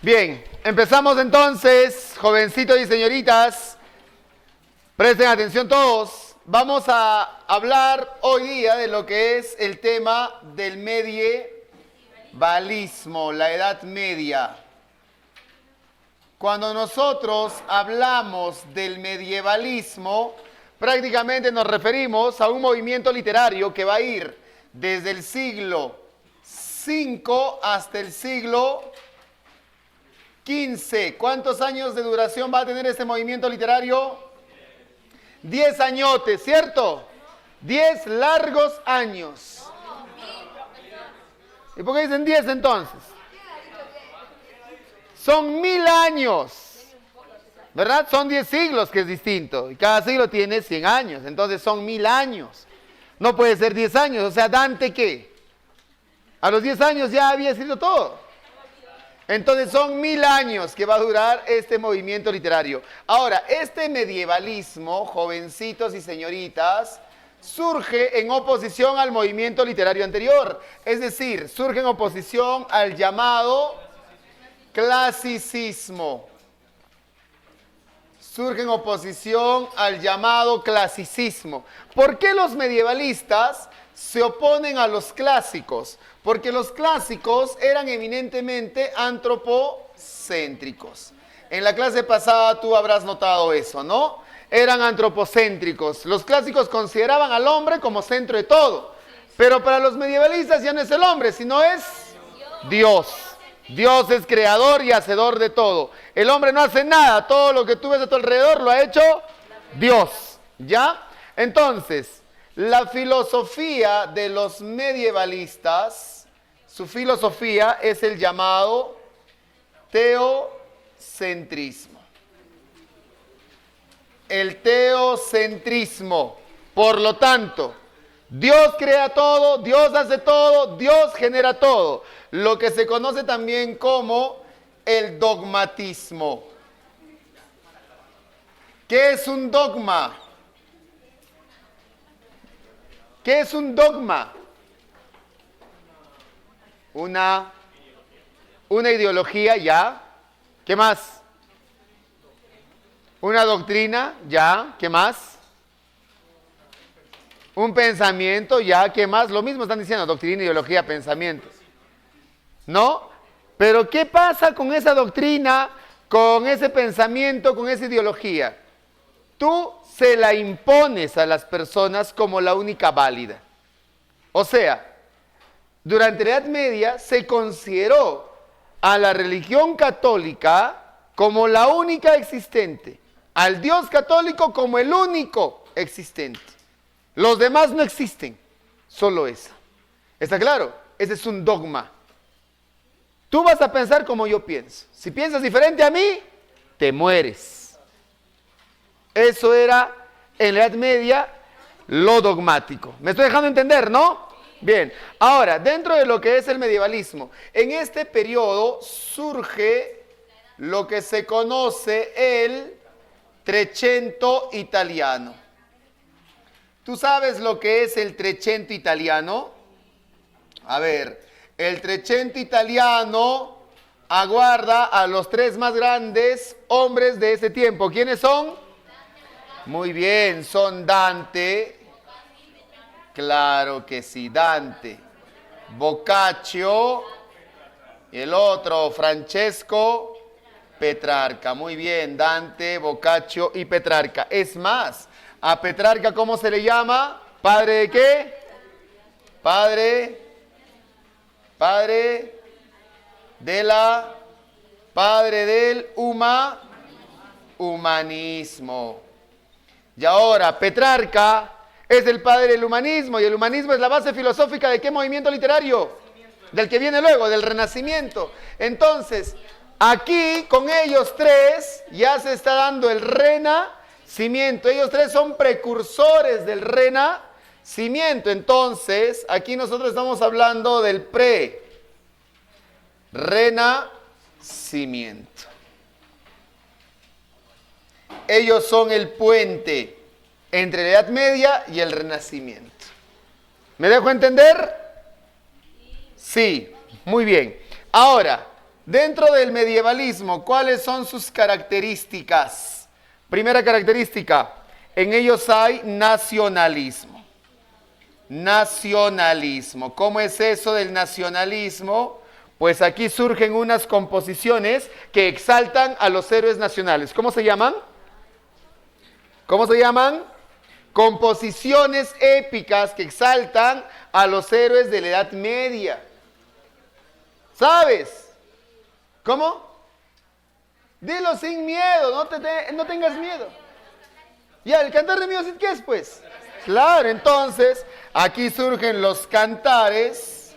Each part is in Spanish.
Bien, empezamos entonces, jovencitos y señoritas. Presten atención todos. Vamos a hablar hoy día de lo que es el tema del medievalismo, la Edad Media. Cuando nosotros hablamos del medievalismo, prácticamente nos referimos a un movimiento literario que va a ir desde el siglo V hasta el siglo XV. ¿Cuántos años de duración va a tener este movimiento literario? 10 añotes, ¿cierto? 10 largos años. ¿Y por qué dicen 10 entonces? Son 1000 años, ¿verdad? Son 10 siglos, que es distinto. Y cada siglo tiene 100 años, entonces son 1000 años. No puede ser 10 años, o sea, Dante, ¿qué? A los 10 años ya había escrito todo. Entonces son 1000 años que va a durar este movimiento literario. Ahora, este medievalismo, jovencitos y señoritas, surge en oposición al movimiento literario anterior. Es decir, surge en oposición al llamado clasicismo. Surge en oposición al llamado clasicismo. ¿Por qué los medievalistas se oponen a los clásicos? Porque los clásicos eran eminentemente antropocéntricos. En la clase pasada tú habrás notado eso, ¿no? Eran antropocéntricos. Los clásicos consideraban al hombre como centro de todo. Pero para los medievalistas ya no es el hombre, sino es Dios. Dios es creador y hacedor de todo. El hombre no hace nada. Todo lo que tú ves a tu alrededor lo ha hecho Dios. ¿Ya? Entonces, la filosofía de los medievalistas, su filosofía es el llamado teocentrismo. El teocentrismo. Por lo tanto, Dios crea todo, Dios hace todo, Dios genera todo. Lo que se conoce también como el dogmatismo. ¿Qué es un dogma? ¿Qué es un dogma? Una ideología, ya. ¿Qué más? Una doctrina, ya. ¿Qué más? Un pensamiento, ya. ¿Qué más? Lo mismo están diciendo, doctrina, ideología, pensamientos. ¿No? Pero ¿qué pasa con esa doctrina, con ese pensamiento, con esa ideología? Tú se la impones a las personas como la única válida. O sea, durante la Edad Media se consideró a la religión católica como la única existente, al Dios católico como el único existente. Los demás no existen, solo esa. ¿Está claro? Ese es un dogma. Tú vas a pensar como yo pienso. Si piensas diferente a mí, te mueres. Eso era en la Edad Media lo dogmático. ¿Me estoy dejando entender, no? Bien. Ahora, dentro de lo que es el medievalismo, en este periodo surge lo que se conoce el Trecento italiano. ¿Tú sabes lo que es el Trecento italiano? A ver, el Trecento italiano aguarda a los 3 más grandes hombres de ese tiempo. ¿Quiénes son? Muy bien, son Dante, claro que sí, Dante, Boccaccio y el otro, Francesco Petrarca. Muy bien, Dante, Boccaccio y Petrarca. Es más, a Petrarca, ¿cómo se le llama? ¿Padre de qué? Padre del humanismo. Y ahora, Petrarca es el padre del humanismo, y el humanismo es la base filosófica ¿de qué movimiento literario? Del que viene luego, del Renacimiento. Entonces, aquí con ellos 3 ya se está dando el Renacimiento. Ellos 3 son precursores del Renacimiento. Entonces, aquí nosotros estamos hablando del pre-Renacimiento. Ellos son el puente entre la Edad Media y el Renacimiento. ¿Me dejo entender? Sí, muy bien. Ahora, Dentro del medievalismo, ¿cuáles son sus características? Primera característica, en ellos hay nacionalismo. Nacionalismo. ¿Cómo es eso del nacionalismo? Pues aquí surgen unas composiciones que exaltan a los héroes nacionales. ¿Cómo se llaman? ¿Cómo se llaman? Composiciones épicas que exaltan a los héroes de la Edad Media. ¿Sabes? ¿Cómo? Dilo sin miedo, no tengas miedo. Ya, el cantar de Mío Cid, ¿qué es pues? Claro, entonces, aquí surgen los cantares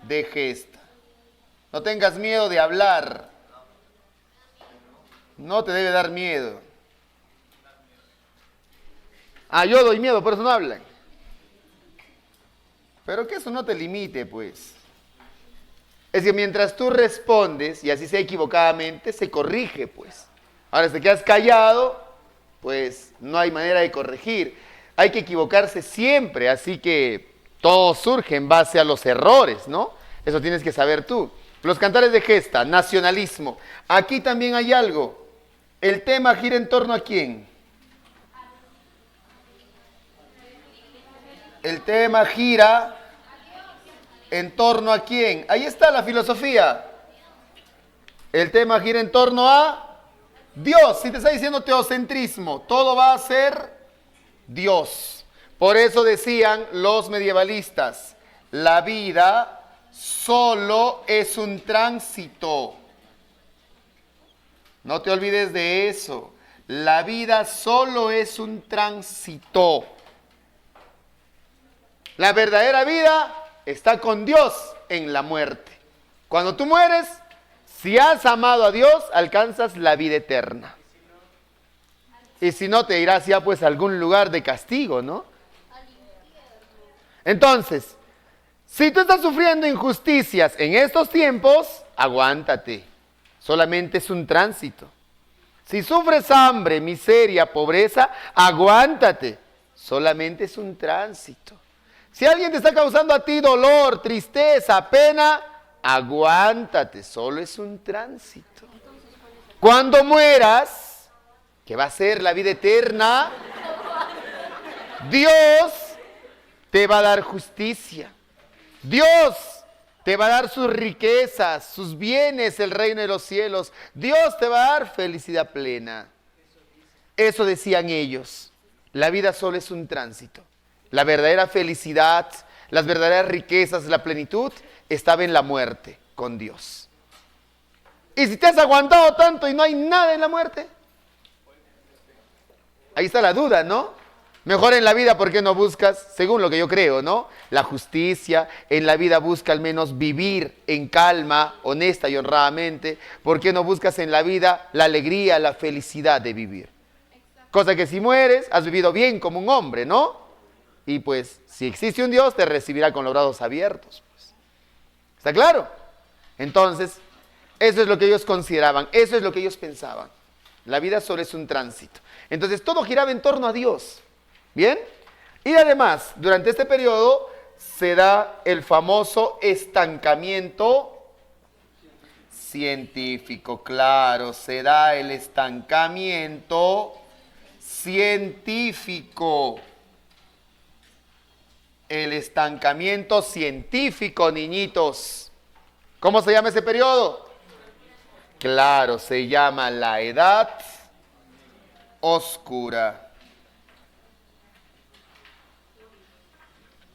de gesta. No tengas miedo de hablar. No te debe dar miedo. Yo doy miedo, por eso no hablan. Pero que eso no te limite, pues. Es que mientras tú respondes, y así sea equivocadamente, se corrige, pues. Ahora, si te quedas callado, pues no hay manera de corregir. Hay que equivocarse siempre, así que todo surge en base a los errores, ¿no? Eso tienes que saber tú. Los cantares de gesta, nacionalismo. Aquí también hay algo. El tema gira en torno a quién. El tema gira en torno a quién. Ahí está la filosofía. El tema gira en torno a Dios. Si te está diciendo teocentrismo, todo va a ser Dios. Por eso decían los medievalistas, la vida solo es un tránsito. No te olvides de eso. La vida solo es un tránsito. La verdadera vida está con Dios en la muerte. Cuando tú mueres, si has amado a Dios, alcanzas la vida eterna. Y si no, te irás ya pues a algún lugar de castigo, ¿no? Entonces, si tú estás sufriendo injusticias en estos tiempos, aguántate. Solamente es un tránsito. Si sufres hambre, miseria, pobreza, aguántate. Solamente es un tránsito. Si alguien te está causando a ti dolor, tristeza, pena, aguántate, solo es un tránsito. Cuando mueras, que va a ser la vida eterna, Dios te va a dar justicia. Dios te va a dar sus riquezas, sus bienes, el reino de los cielos. Dios te va a dar felicidad plena. Eso decían ellos. La vida solo es un tránsito. La verdadera felicidad, las verdaderas riquezas, la plenitud, estaba en la muerte con Dios. Y si te has aguantado tanto y no hay nada en la muerte, ahí está la duda, ¿no? Mejor en la vida, ¿por qué no buscas, según lo que yo creo, ¿no? La justicia, en la vida busca al menos vivir en calma, honesta y honradamente. ¿Por qué no buscas en la vida la alegría, la felicidad de vivir? Cosa que si mueres, has vivido bien como un hombre, ¿no? Y pues, si existe un Dios, te recibirá con los brazos abiertos. Pues. ¿Está claro? Entonces, eso es lo que ellos consideraban, eso es lo que ellos pensaban. La vida solo es un tránsito. Entonces, todo giraba en torno a Dios. ¿Bien? Y además, durante este periodo, se da el famoso estancamiento científico. Claro, se da el estancamiento científico. El estancamiento científico, niñitos. ¿Cómo se llama ese periodo? Claro, se llama la Edad Oscura.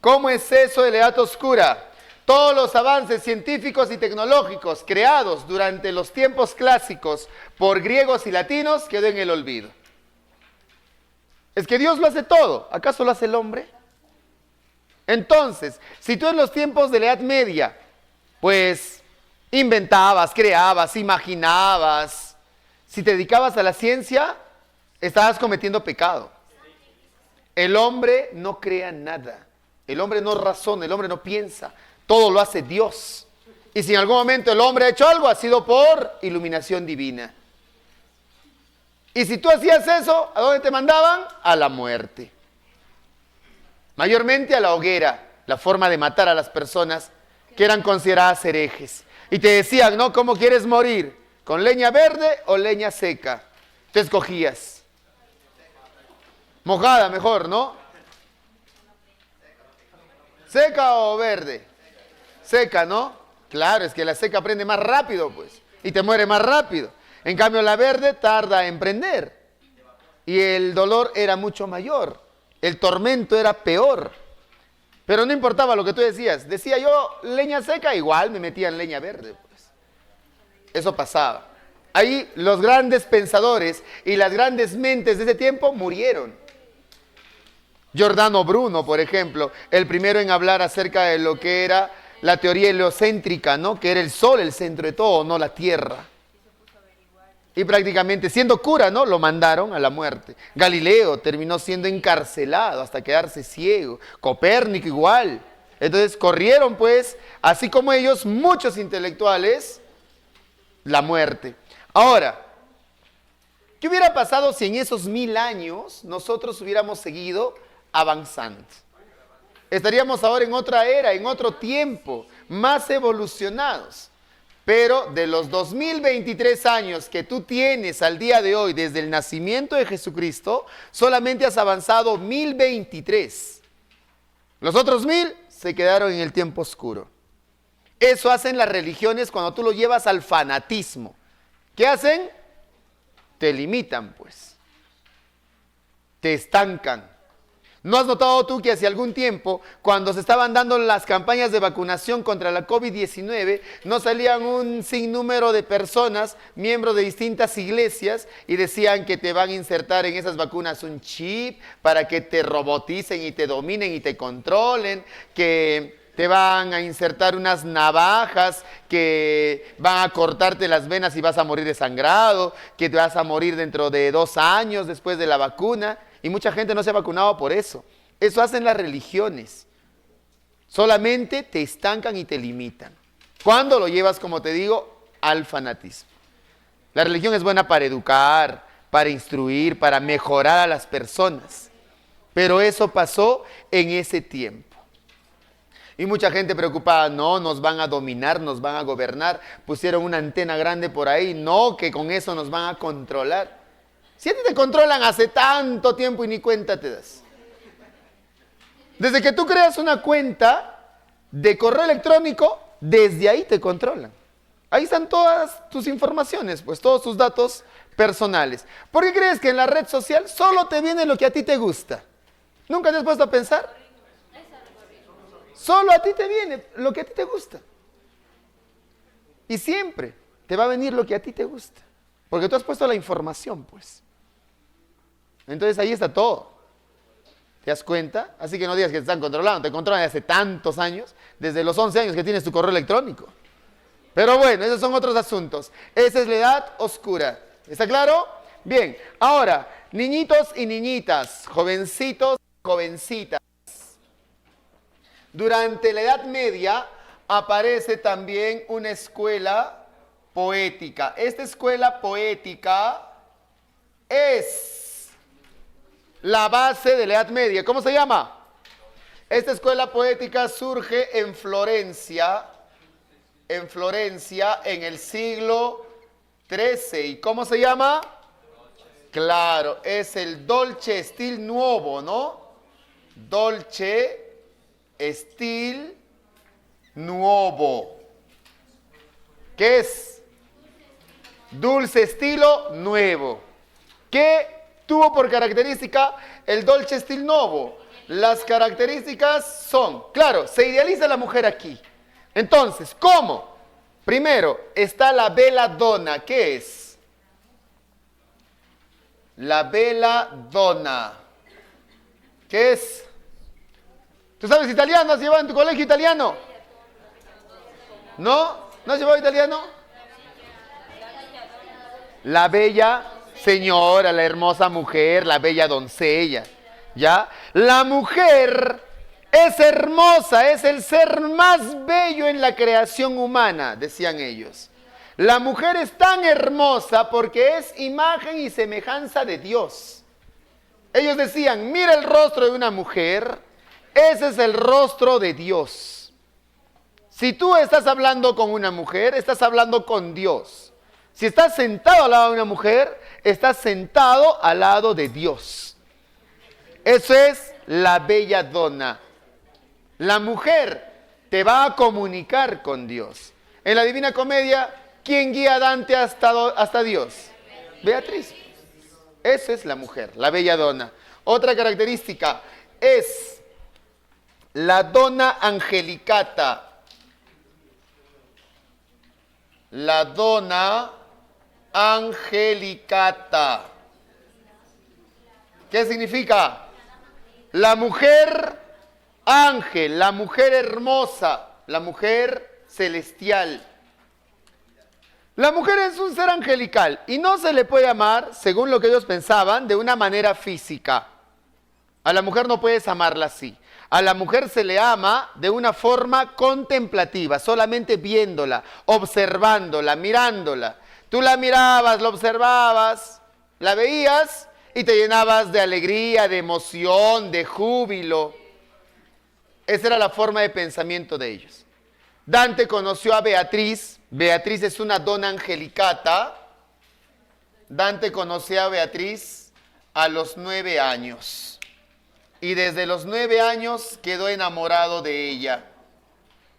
¿Cómo es eso de la Edad Oscura? Todos los avances científicos y tecnológicos creados durante los tiempos clásicos por griegos y latinos quedó en el olvido. Es que Dios lo hace todo. ¿Acaso lo hace el hombre? Entonces, si tú en los tiempos de la Edad Media, pues inventabas, creabas, imaginabas, si te dedicabas a la ciencia, estabas cometiendo pecado. El hombre no crea nada, el hombre no razona, el hombre no piensa, todo lo hace Dios. Y si en algún momento el hombre ha hecho algo, ha sido por iluminación divina. Y si tú hacías eso, ¿a dónde te mandaban? A la muerte. Mayormente a la hoguera, la forma de matar a las personas que eran consideradas herejes. Y te decían, ¿no? ¿Cómo quieres morir? ¿Con leña verde o leña seca? Te escogías. Mojada mejor, ¿no? ¿Seca o verde? Seca, ¿no? Claro, es que la seca prende más rápido, pues. Y te muere más rápido. En cambio, la verde tarda en prender. Y el dolor era mucho mayor. El tormento era peor. Pero no importaba lo que tú decías. Decía yo leña seca, igual me metía en leña verde, pues. Eso pasaba. Ahí los grandes pensadores y las grandes mentes de ese tiempo murieron. Giordano Bruno, por ejemplo, el primero en hablar acerca de lo que era la teoría heliocéntrica, ¿no? Que era el sol el centro de todo, no la tierra. Y prácticamente siendo cura, ¿no? Lo mandaron a la muerte. Galileo terminó siendo encarcelado hasta quedarse ciego. Copérnico igual. Entonces corrieron, pues, así como ellos, muchos intelectuales, la muerte. Ahora, ¿qué hubiera pasado si en esos 1000 años nosotros hubiéramos seguido avanzando? Estaríamos ahora en otra era, en otro tiempo, más evolucionados. Pero de los 2023 años que tú tienes al día de hoy, desde el nacimiento de Jesucristo, solamente has avanzado 1023. Los otros 1000 se quedaron en el tiempo oscuro. Eso hacen las religiones cuando tú lo llevas al fanatismo. ¿Qué hacen? Te limitan, pues. Te estancan. ¿No has notado tú que hace algún tiempo, cuando se estaban dando las campañas de vacunación contra la COVID-19, no salían un sinnúmero de personas, miembros de distintas iglesias, y decían que te van a insertar en esas vacunas un chip para que te roboticen y te dominen y te controlen, que te van a insertar unas navajas que van a cortarte las venas y vas a morir desangrado, que te vas a morir dentro de 2 años después de la vacuna? Y mucha gente no se ha vacunado por eso. Eso hacen las religiones. Solamente te estancan y te limitan. ¿Cuándo lo llevas, como te digo, al fanatismo? La religión es buena para educar, para instruir, para mejorar a las personas. Pero eso pasó en ese tiempo. Y mucha gente preocupada, no, nos van a dominar, nos van a gobernar. Pusieron una antena grande por ahí, no, que con eso nos van a controlar. Si a ti te controlan hace tanto tiempo y ni cuenta te das. Desde que tú creas una cuenta de correo electrónico, desde ahí te controlan. Ahí están todas tus informaciones, pues todos tus datos personales. ¿Por qué crees que en la red social solo te viene lo que a ti te gusta? ¿Nunca te has puesto a pensar? Solo a ti te viene lo que a ti te gusta. Y siempre te va a venir lo que a ti te gusta. Porque tú has puesto la información, pues. Entonces ahí está todo. ¿Te das cuenta? Así que no digas que te están controlando. Te controlan desde hace tantos años, desde los 11 años que tienes tu correo electrónico. Pero bueno, esos son otros asuntos. Esa es la edad oscura. ¿Está claro? Bien. Ahora, niñitos y niñitas, jovencitos y jovencitas. Durante la Edad Media aparece también una escuela poética. Esta escuela poética es la base de la Edad Media. ¿Cómo se llama? Esta escuela poética surge en Florencia en el siglo XIII. ¿Y cómo se llama? Claro, es el Dolce Stil Nuovo, ¿no? Dolce Stil Nuovo. ¿Qué es? Dulce estilo nuevo. ¿Qué tuvo por característica el Dolce Stil Nuovo? Las características son, claro, se idealiza a la mujer aquí. Entonces, ¿cómo? Primero, está la bella donna. ¿Qué es? La bella donna. ¿Qué es? ¿Tú sabes italiano? ¿Has llevado en tu colegio italiano? ¿No? ¿No has llevado italiano? La bella señora, la hermosa mujer, la bella doncella, ¿ya? La mujer es hermosa, es el ser más bello en la creación humana, decían ellos. La mujer es tan hermosa porque es imagen y semejanza de Dios. Ellos decían, mira el rostro de una mujer, ese es el rostro de Dios. Si tú estás hablando con una mujer, estás hablando con Dios. Si estás sentado al lado de una mujer, estás sentado al lado de Dios. Eso es la belladona. La mujer te va a comunicar con Dios. En la Divina Comedia, ¿quién guía a Dante hasta Dios? Beatriz. Esa es la mujer, la belladona. Otra característica es la dona angelicata. La dona angelicata. ¿Qué significa? La mujer ángel, la mujer hermosa, la mujer celestial. La mujer es un ser angelical y no se le puede amar, según lo que ellos pensaban, de una manera física. A la mujer no puedes amarla así. A la mujer se le ama de una forma contemplativa, solamente viéndola, observándola, mirándola. Tú la mirabas, la observabas, la veías y te llenabas de alegría, de emoción, de júbilo. Esa era la forma de pensamiento de ellos. Dante conoció a Beatriz. Beatriz es una dona angelicata. Dante conoció a Beatriz a los 9 años. Y desde los 9 años quedó enamorado de ella.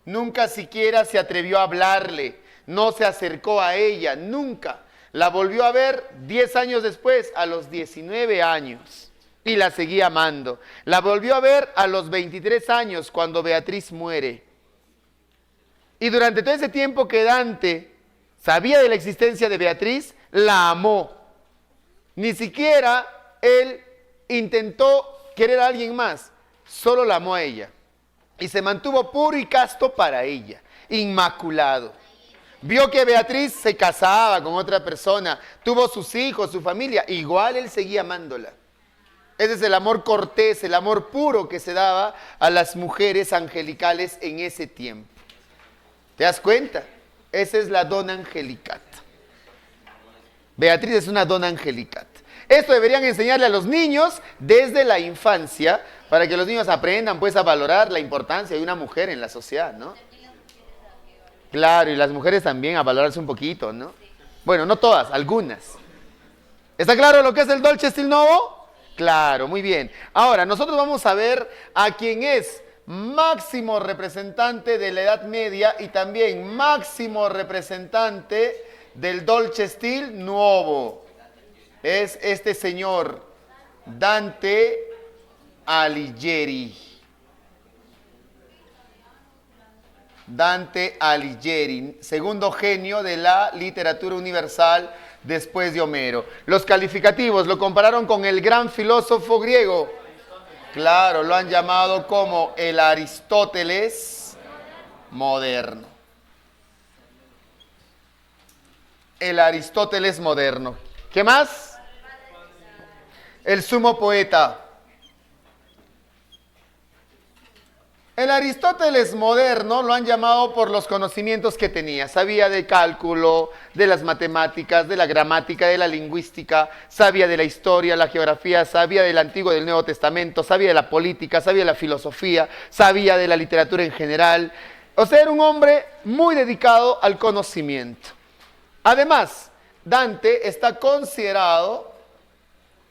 Nunca siquiera se atrevió a hablarle, no se acercó a ella, nunca. La volvió a ver 10 años después, a los 19 años, y la seguía amando. La volvió a ver a los 23 años, cuando Beatriz muere. Y durante todo ese tiempo que Dante sabía de la existencia de Beatriz, la amó. Ni siquiera él intentó querer a alguien más, solo la amó a ella. Y se mantuvo puro y casto para ella, inmaculado. Vio que Beatriz se casaba con otra persona, tuvo sus hijos, su familia, igual él seguía amándola. Ese es el amor cortés, el amor puro que se daba a las mujeres angelicales en ese tiempo. ¿Te das cuenta? Esa es la dona angelicata. Beatriz es una dona angelicata. Esto deberían enseñarle a los niños desde la infancia, para que los niños aprendan pues a valorar la importancia de una mujer en la sociedad, ¿no? Claro, y las mujeres también a valorarse un poquito, ¿no? Bueno, no todas, algunas. ¿Está claro lo que es el Dolce Stil Novo? Claro, muy bien. Ahora, nosotros vamos a ver a quien es máximo representante de la Edad Media y también máximo representante del Dolce Stil Nuovo. Es este señor, Dante Alighieri. Dante Alighieri, segundo genio de la literatura universal después de Homero. Los calificativos lo compararon con el gran filósofo griego. Claro, lo han llamado como el Aristóteles moderno. El Aristóteles moderno. ¿Qué más? El sumo poeta. El Aristóteles moderno lo han llamado por los conocimientos que tenía. Sabía de cálculo, de las matemáticas, de la gramática, de la lingüística, sabía de la historia, la geografía, sabía del Antiguo y del Nuevo Testamento, sabía de la política, sabía de la filosofía, sabía de la literatura en general. O sea, era un hombre muy dedicado al conocimiento. Además, Dante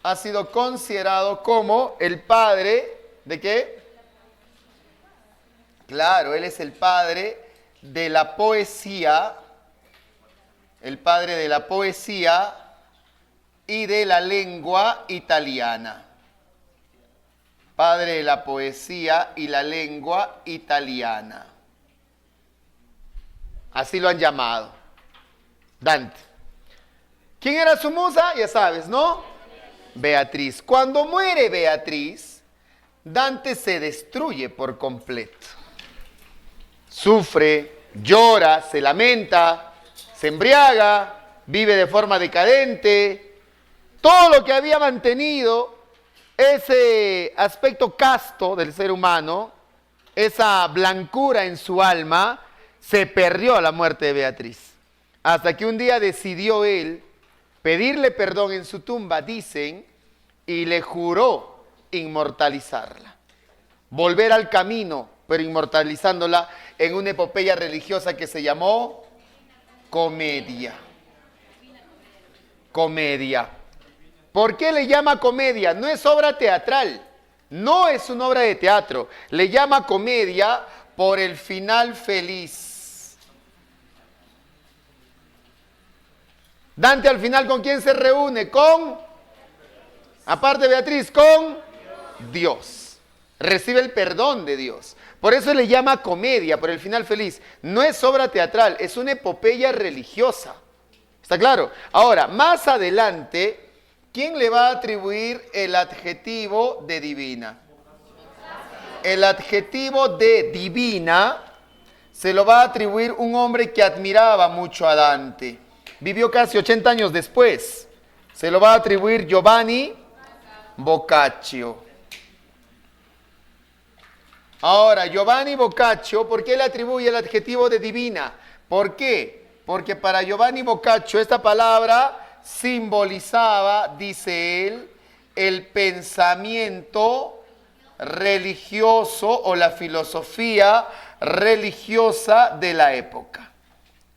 ha sido considerado como el padre ¿de qué? Claro, él es el padre de la poesía, el padre de la poesía y de la lengua italiana. Padre de la poesía y la lengua italiana. Así lo han llamado. Dante. ¿Quién era su musa? Ya sabes, ¿no? Beatriz. Cuando muere Beatriz, Dante se destruye por completo. Sufre, llora, se lamenta, se embriaga, vive de forma decadente. Todo lo que había mantenido ese aspecto casto del ser humano, esa blancura en su alma, se perdió a la muerte de Beatriz. Hasta que un día decidió él pedirle perdón en su tumba, dicen, y le juró inmortalizarla. Volver al camino pero inmortalizándola en una epopeya religiosa que se llamó comedia. Comedia. ¿Por qué le llama comedia? No es obra teatral, no es una obra de teatro. Le llama comedia por el final feliz. Dante al final, ¿con quién se reúne? Aparte de Beatriz, con Dios. Recibe el perdón de Dios. Por eso le llama comedia, por el final feliz. No es obra teatral, es una epopeya religiosa. ¿Está claro? Ahora, más adelante, ¿quién le va a atribuir el adjetivo de divina? El adjetivo de divina se lo va a atribuir un hombre que admiraba mucho a Dante. Vivió casi 80 años después. Se lo va a atribuir Giovanni Boccaccio. Ahora, Giovanni Boccaccio, ¿por qué le atribuye el adjetivo de divina? ¿Por qué? Porque para Giovanni Boccaccio esta palabra simbolizaba, dice él, el pensamiento religioso o la filosofía religiosa de la época.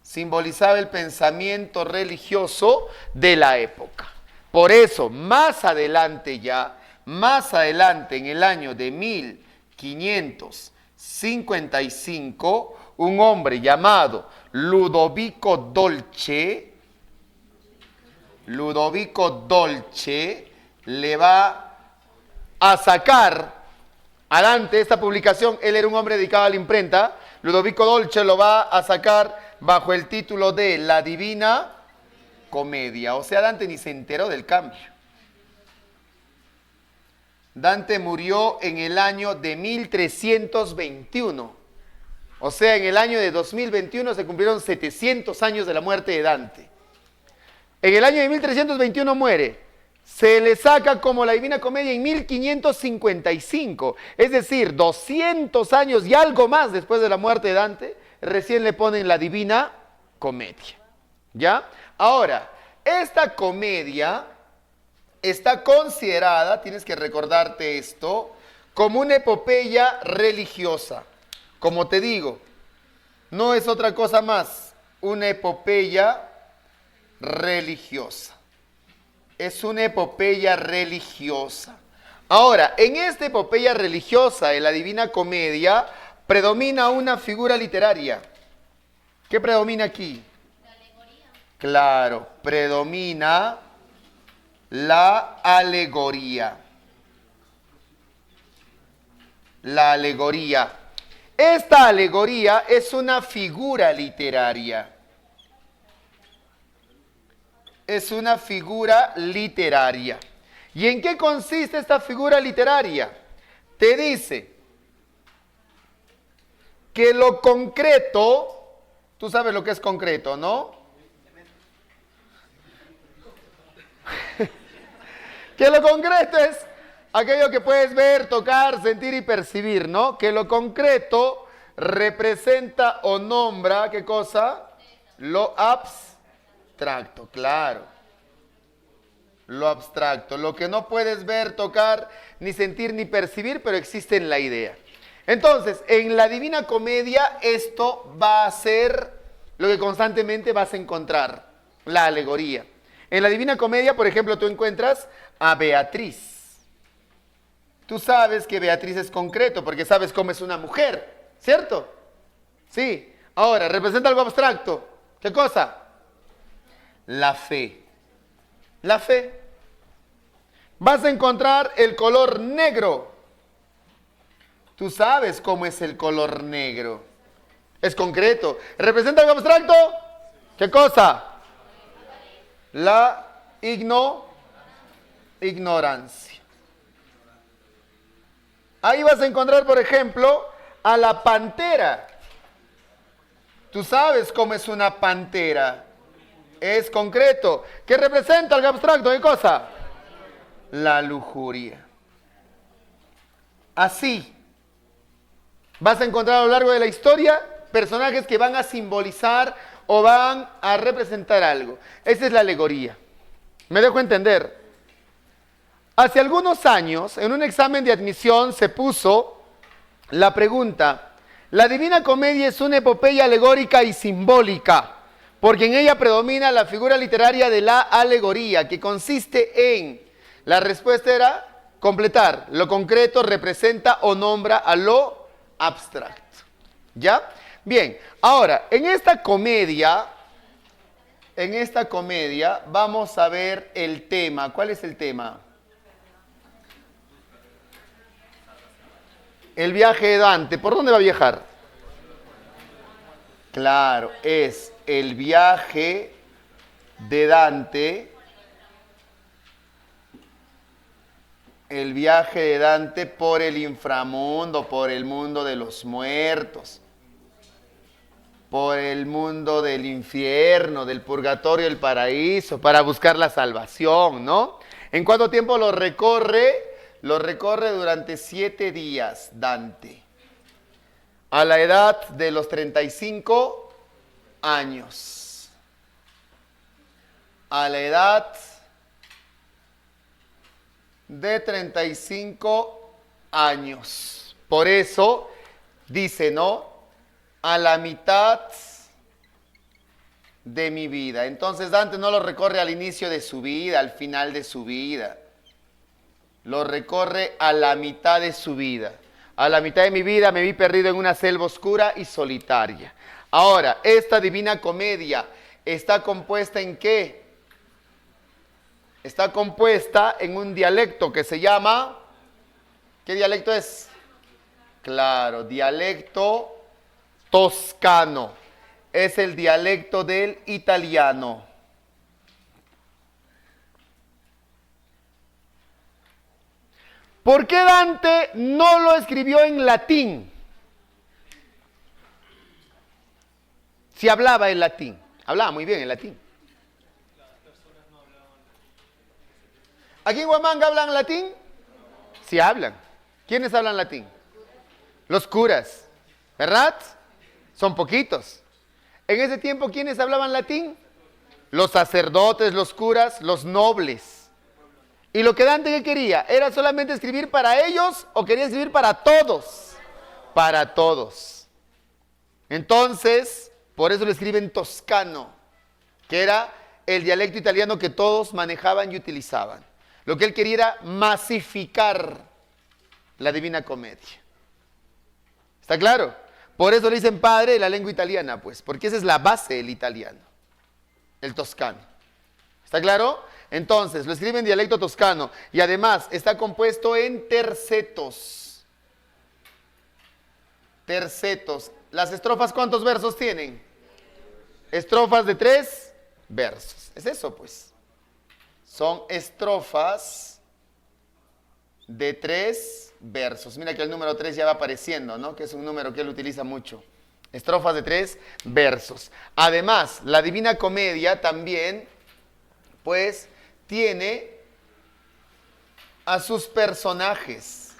Simbolizaba el pensamiento religioso de la época. Por eso, más adelante en el año de 1555, un hombre llamado Ludovico Dolce le va a sacar a Dante esta publicación. Él era un hombre dedicado a la imprenta. Ludovico Dolce lo va a sacar bajo el título de La Divina Comedia. O sea, Dante ni se enteró del cambio. Dante murió en el año de 1321. O sea, en el año de 2021 se cumplieron 700 años de la muerte de Dante. En el año de 1321 muere. Se le saca como la Divina Comedia en 1555. Es decir, 200 años y algo más después de la muerte de Dante, recién le ponen la Divina Comedia. ¿Ya? Ahora, esta comedia está considerada, tienes que recordarte esto, como una epopeya religiosa. Como te digo, no es otra cosa más, una epopeya religiosa. Es una epopeya religiosa. Ahora, en esta epopeya religiosa de la Divina Comedia, predomina una figura literaria. ¿Qué predomina aquí? La alegoría. Claro, predomina la alegoría. La alegoría. Esta alegoría es una figura literaria. Es una figura literaria. ¿Y en qué consiste esta figura literaria? Te dice que lo concreto, tú sabes lo que es concreto, ¿no? Que lo concreto es aquello que puedes ver, tocar, sentir y percibir, ¿no? Que lo concreto representa o nombra, ¿qué cosa? Lo abstracto, claro. Lo abstracto, lo que no puedes ver, tocar, ni sentir, ni percibir, pero existe en la idea. Entonces, en la Divina Comedia esto va a ser lo que constantemente vas a encontrar, la alegoría. En la Divina Comedia, por ejemplo, tú encuentras a Beatriz. Tú sabes que Beatriz es concreto porque sabes cómo es una mujer, ¿cierto? Sí. Ahora, representa algo abstracto. ¿Qué cosa? La fe. La fe. Vas a encontrar el color negro. Tú sabes cómo es el color negro. Es concreto. ¿Representa algo abstracto? ¿Qué cosa? La ignorancia. Ahí vas a encontrar, por ejemplo, a la pantera. Tú sabes cómo es una pantera. Es concreto. ¿Qué representa algo abstracto? ¿Qué cosa? La lujuria. Así, vas a encontrar a lo largo de la historia personajes que van a simbolizar o van a representar algo. Esa es la alegoría. ¿Me dejo entender? Hace algunos años, en un examen de admisión se puso La pregunta, la Divina Comedia es una epopeya alegórica y simbólica, porque en ella predomina la figura literaria de la alegoría, que consiste en, la respuesta era completar, lo concreto representa o nombra a lo abstracto. ¿Ya? Bien, ahora, en esta comedia vamos a ver el tema. ¿Cuál es el tema? El viaje de Dante. ¿Por dónde va a viajar? Claro, es el viaje de Dante. El viaje de Dante por el inframundo, por el mundo de los muertos, por el mundo del infierno, del purgatorio, el paraíso, para buscar la salvación, ¿no? ¿En cuánto tiempo lo recorre? Lo recorre durante 7 días Dante, a la edad de los 35 años. A la edad de 35 años. Por eso dice, ¿no? A la mitad de mi vida. Entonces Dante no lo recorre al inicio de su vida, al final de su vida. Lo recorre a la mitad de su vida. A la mitad de mi vida me vi perdido en una selva oscura y solitaria. Ahora, esta Divina Comedia está compuesta ¿en qué? Está compuesta en un dialecto que se llama, ¿qué dialecto es? Claro, dialecto toscano. Es el dialecto del italiano. ¿Por qué Dante no lo escribió en latín? Si hablaba en latín. Hablaba muy bien en latín. ¿Aquí en Huamanga hablan latín? Sí hablan. ¿Quiénes hablan latín? Los curas, ¿verdad? Son poquitos. En ese tiempo, ¿quiénes hablaban latín? Los sacerdotes, los curas, los nobles. ¿Y lo que Dante ¿qué quería? ¿Era solamente escribir para ellos o quería escribir para todos? Para todos. Entonces, por eso lo escribe en toscano, que era el dialecto italiano que todos manejaban y utilizaban. Lo que él quería era masificar la Divina Comedia. ¿Está claro? Por eso le dicen padre de la lengua italiana, pues, porque esa es la base del italiano, el toscano. ¿Está claro? Entonces, lo escribe en dialecto toscano y además está compuesto en tercetos. Tercetos. ¿Las estrofas cuántos versos tienen? Estrofas de 3 versos. Es eso, pues. Son estrofas de 3 versos. Mira que el número 3 ya va apareciendo, ¿no? Que es un número que él utiliza mucho. Estrofas de 3 versos. Además, la Divina Comedia también, pues, tiene a sus personajes.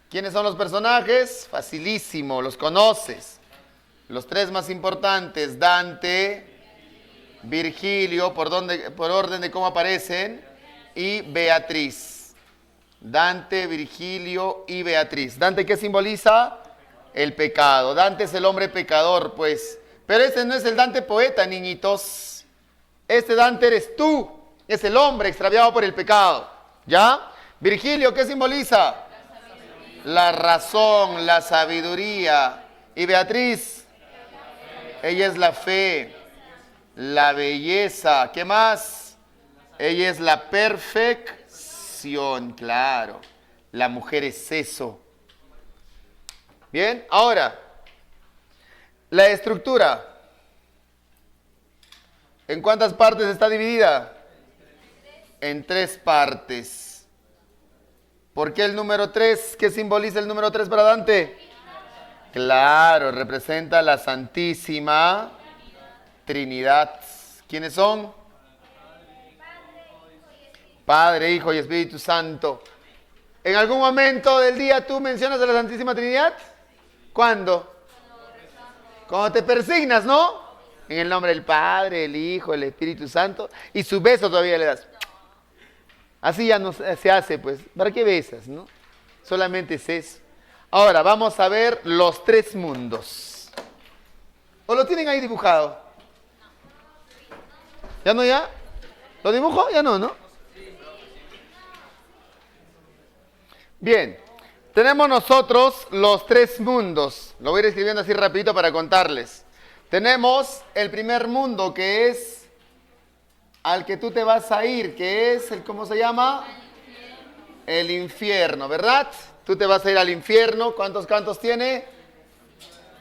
¿Quiénes son los personajes? Facilísimo, los conoces. Los 3 más importantes, Dante, Virgilio, por orden de cómo aparecen, y Beatriz. Dante, Virgilio y Beatriz. ¿Dante qué simboliza? El pecado. Dante es el hombre pecador, pues. Pero este no es el Dante poeta, niñitos. Este Dante eres tú. Es el hombre extraviado por el pecado. ¿Ya? Virgilio, ¿qué simboliza? La razón, la sabiduría. Y Beatriz, ella es la fe, la belleza. ¿Qué más? Ella es la perfección, claro. La mujer es eso. Bien, ahora, la estructura. ¿En cuántas partes está dividida? En 3 partes. ¿Por qué el número 3? ¿Qué simboliza el número 3 para Dante? Claro, representa la Santísima Trinidad. ¿Quiénes son? Padre, Hijo y Espíritu Santo. ¿En algún momento del día tú mencionas a la Santísima Trinidad? ¿Cuándo? Cuando te persignas, ¿no? En el nombre del Padre, el Hijo, el Espíritu Santo. Y su beso todavía le das. Así ya no se hace, pues. ¿Para qué besas, no? Solamente es eso. Ahora vamos a ver los tres mundos. ¿O lo tienen ahí dibujado? ¿Ya no ya? ¿Lo dibujo? Ya no, ¿no? Bien, tenemos nosotros los tres mundos. Lo voy a ir escribiendo así rapidito para contarles. Tenemos el primer mundo, que es al que tú te vas a ir, que es el, ¿cómo se llama? El infierno, ¿verdad? Tú te vas a ir al infierno. ¿Cuántos cantos tiene?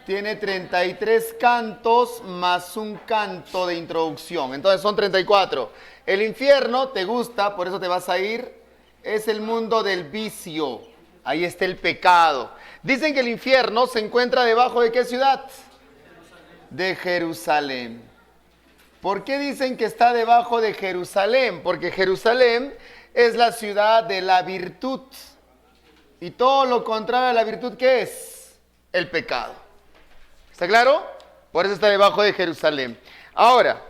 Tiene 33 cantos más un canto de introducción. Entonces son 34. El infierno te gusta, por eso te vas a ir. Es el mundo del vicio. Ahí está el pecado. Dicen que el infierno se encuentra debajo de ¿qué ciudad? De Jerusalén. ¿Por qué dicen que está debajo de Jerusalén? Porque Jerusalén es la ciudad de la virtud. Y todo lo contrario a la virtud, ¿qué es? El pecado. ¿Está claro? Por eso está debajo de Jerusalén. Ahora,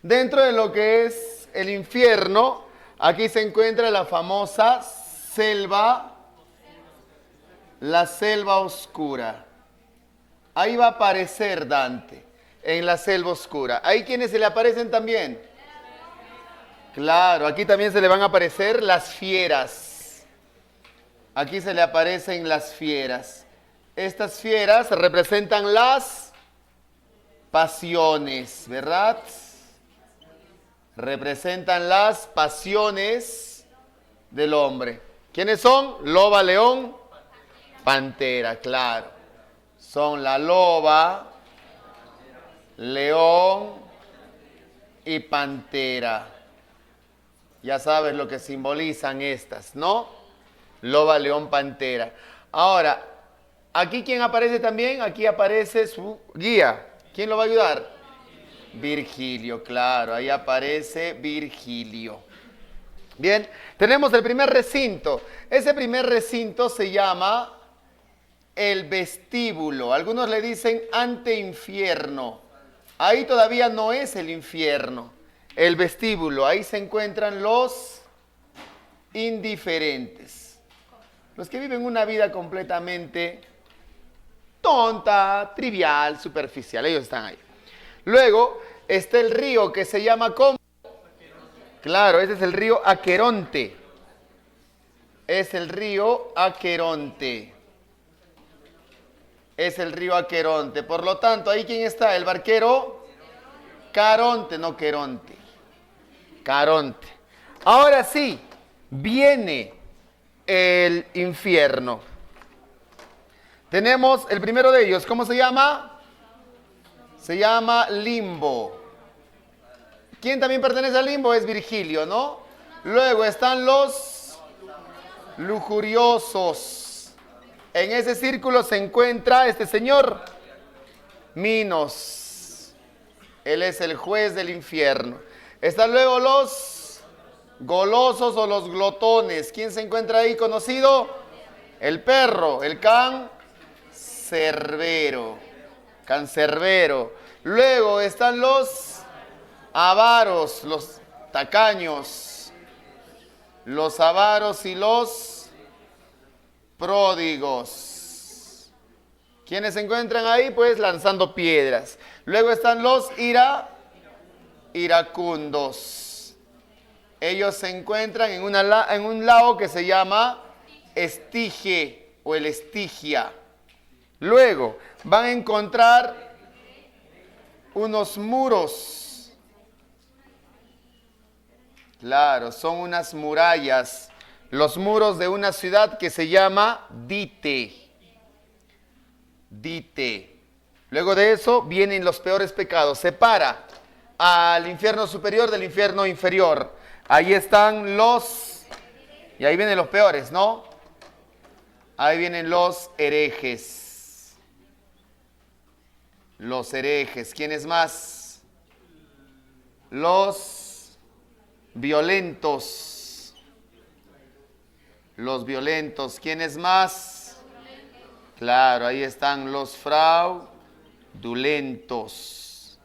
dentro de lo que es el infierno, aquí se encuentra la famosa selva, la selva oscura. Ahí va a aparecer Dante, en la selva oscura. ¿Ahí quiénes se le aparecen también? Claro, aquí también se le van a aparecer las fieras. Aquí se le aparecen las fieras. Estas fieras representan las pasiones, ¿verdad? Representan las pasiones del hombre. ¿Quiénes son? Loba, león, pantera, claro. Son la loba, león y pantera. Ya sabes lo que simbolizan estas, ¿no? Loba, león, pantera. Ahora, ¿aquí quién aparece también? Aquí aparece su guía. ¿Quién lo va a ayudar? Virgilio, claro. Ahí aparece Virgilio. Bien, tenemos el primer recinto. Ese primer recinto se llama el vestíbulo. Algunos le dicen anteinfierno. Ahí todavía no es el infierno. El vestíbulo, ahí se encuentran los indiferentes. Los que viven una vida completamente tonta, trivial, superficial. Ellos están ahí. Luego está el río que se llama ¿cómo? Claro, ese es el río Aqueronte. Es el río Aqueronte. Es el río Aqueronte. Por lo tanto, ¿ahí quién está? El barquero Caronte, no Queronte. Caronte. Ahora sí, viene el infierno. Tenemos el primero de ellos. ¿Cómo se llama? Se llama limbo. ¿Quién también pertenece al limbo? Es Virgilio, ¿no? Luego están los lujuriosos. En ese círculo se encuentra este señor, Minos. Él es el juez del infierno. Están luego los golosos o los glotones. ¿Quién se encuentra ahí conocido? El perro, el cancerbero. Cancerbero. Luego están los avaros, los tacaños, los avaros y los pródigos. ¿Quiénes se encuentran ahí? Pues lanzando piedras. Luego están los iracundos. Ellos se encuentran en un lago que se llama Estige o el Estigia. Luego van a encontrar unos muros. Claro, son unas murallas. Los muros de una ciudad que se llama Dite. Dite. Luego de eso vienen los peores pecados. Separa al infierno superior del infierno inferior. Ahí están los... Y ahí vienen los peores, ¿no? Ahí vienen los herejes. Los herejes. ¿Quiénes más? Los violentos. Los violentos. ¿Quiénes más? Claro, ahí están los fraudulentos.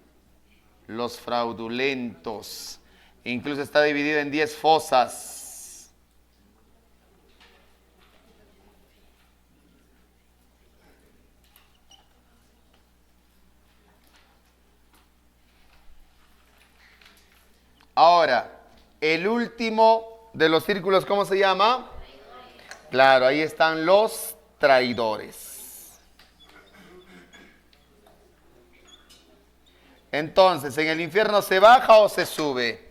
Los fraudulentos. Incluso está dividido en 10 fosas. Ahora, el último de los círculos, ¿cómo se llama? Claro, ahí están los traidores. Entonces, ¿en el infierno se baja o se sube?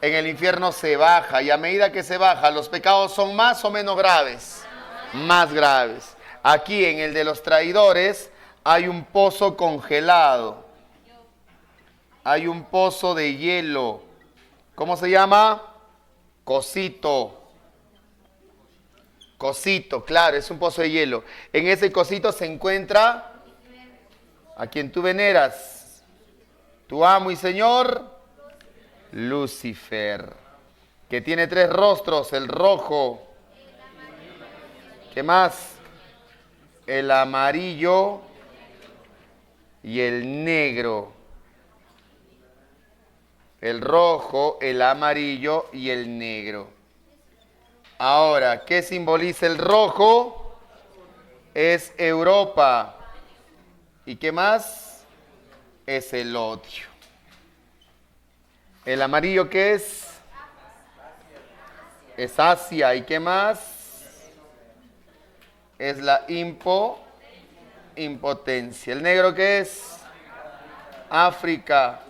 En el infierno se baja, y a medida que se baja, ¿los pecados son más o menos graves? Más graves. Aquí en el de los traidores hay un pozo congelado. Hay un pozo de hielo. ¿Cómo se llama? Cocito. Cocito, claro, es un pozo de hielo. En ese cocito se encuentra a quien tú veneras, tu amo y señor, Lucifer, que tiene 3 rostros, el rojo, ¿qué más? El amarillo y el negro. El rojo, el amarillo y el negro. Ahora, ¿qué simboliza el rojo? Es Europa. ¿Y qué más? Es el odio. ¿El amarillo qué es? Es Asia. ¿Y qué más? Es la impotencia. ¿El negro qué es? África.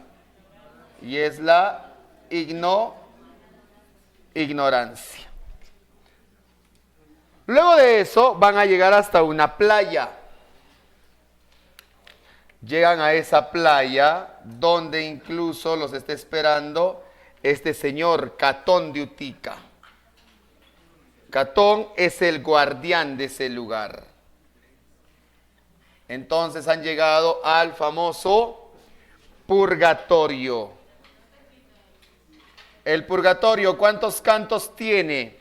Y es la ignorancia. Luego de eso van a llegar hasta una playa. Llegan a esa playa donde incluso los está esperando este señor Catón de Utica. Catón es el guardián de ese lugar. Entonces han llegado al famoso purgatorio. El purgatorio, ¿cuántos cantos tiene?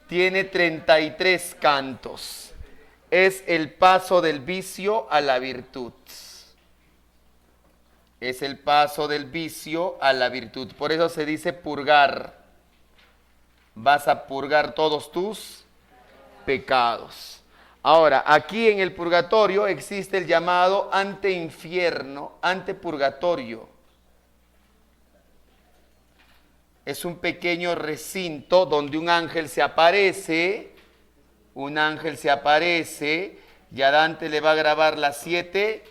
Tiene 33 cantos. Es el paso del vicio a la virtud. Es el paso del vicio a la virtud. Por eso se dice purgar. Vas a purgar todos tus pecados. Ahora, aquí en el purgatorio existe el llamado anteinfierno, antepurgatorio. Es un pequeño recinto donde un ángel se aparece, y a Dante le va a grabar las 7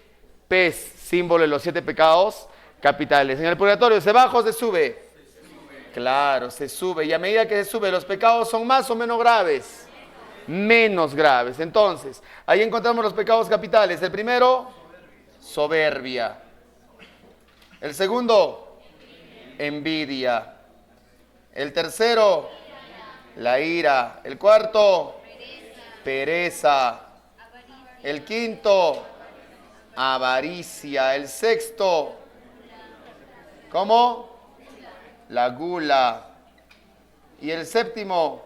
P's, símbolo de los 7 pecados capitales. En el purgatorio, ¿se baja o se sube? Se sube. Claro, se sube. Y a medida que se sube, ¿los pecados son más o menos graves? Menos graves. Entonces, ahí encontramos los pecados capitales. El primero, soberbia. El segundo, envidia. El tercero, la ira. El cuarto, pereza. El quinto, avaricia. El sexto, ¿cómo? La gula. Y el séptimo,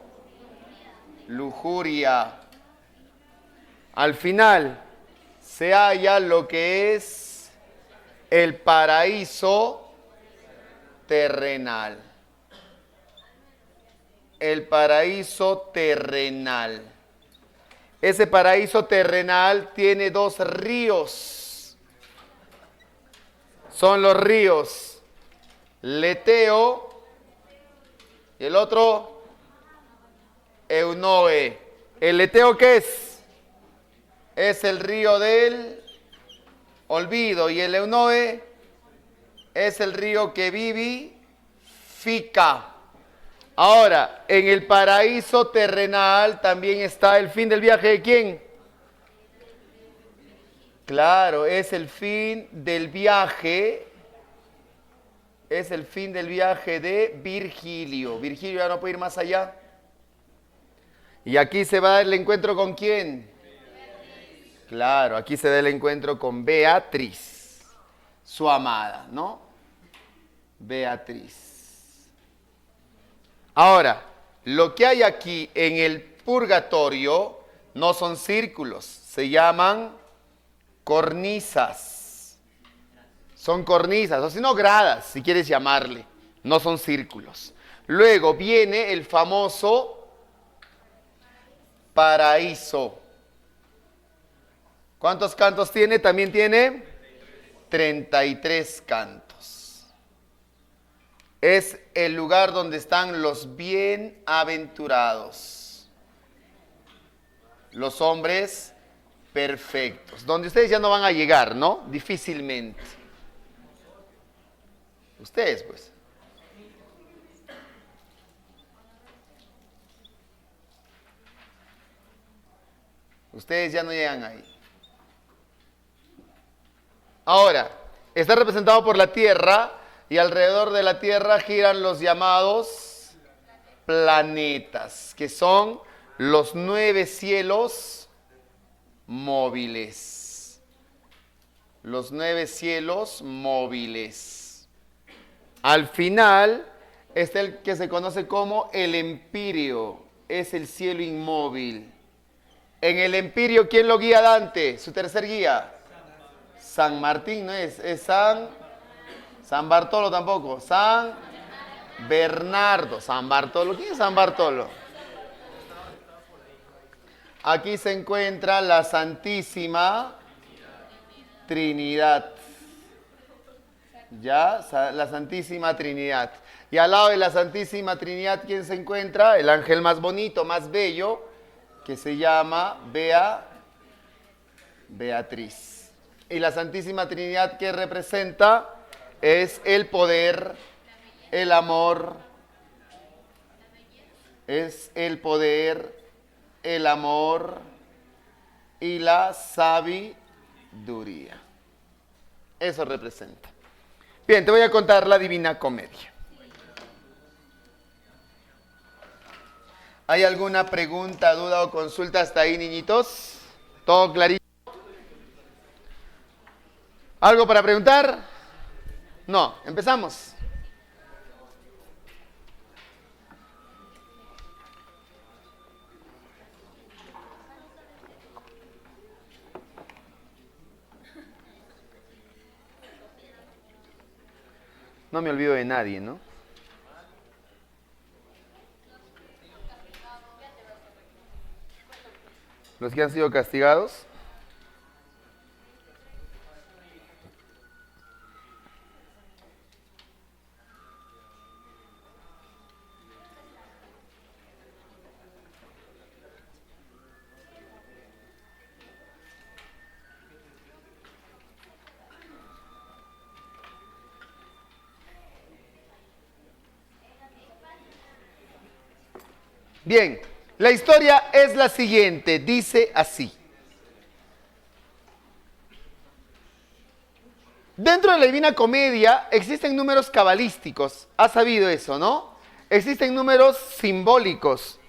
lujuria. Al final se halla lo que es el paraíso terrenal. El paraíso terrenal. Ese paraíso terrenal tiene 2 ríos. Son los ríos Leteo y el otro Eunoe. ¿El Leteo qué es? Es el río del olvido, y el Eunoe es el río que vivifica. Ahora, en el paraíso terrenal también está el fin del viaje ¿de quién? Claro, es el fin del viaje. Es el fin del viaje de Virgilio. Virgilio ya no puede ir más allá. Y aquí se va a dar el encuentro ¿con quién? Beatriz. Claro, aquí se da el encuentro con Beatriz, su amada, ¿no? Beatriz. Ahora, lo que hay aquí en el purgatorio no son círculos, se llaman cornisas. Son cornisas, o si no gradas, si quieres llamarle, no son círculos. Luego viene el famoso paraíso. ¿Cuántos cantos tiene? También tiene 33 cantos. es el lugar donde están los bienaventurados, los hombres perfectos, donde ustedes ya no van a llegar, ¿no? Difícilmente. Ustedes, pues. Ustedes ya no llegan ahí. Ahora, está representado por la Tierra y alrededor de la Tierra giran los llamados planetas, que son los 9 cielos móviles. Los 9 cielos móviles. Al final está el que se conoce como el Empirio, es el cielo inmóvil. En el Empirio, ¿quién lo guía a Dante? Su tercer guía. San Martín, ¿no es? Es San Bartolo tampoco. San Bernardo. San Bartolo. ¿Quién es San Bartolo? Aquí se encuentra la Santísima Trinidad. ¿Ya? La Santísima Trinidad. Y al lado de la Santísima Trinidad, ¿quién se encuentra? El ángel más bonito, más bello, que se llama Beatriz. Y la Santísima Trinidad, ¿qué representa? Es el poder, el amor, es el poder, el amor y la sabiduría. Eso representa. Bien, te voy a contar la Divina Comedia. ¿Hay alguna pregunta, duda o consulta hasta ahí, niñitos? ¿Todo clarito? ¿Algo para preguntar? No, empezamos. No me olvido de nadie, ¿no? Los que han sido castigados. Bien, la historia es la siguiente, dice así. Dentro de la Divina Comedia existen números cabalísticos, has sabido eso, ¿no? Existen números simbólicos.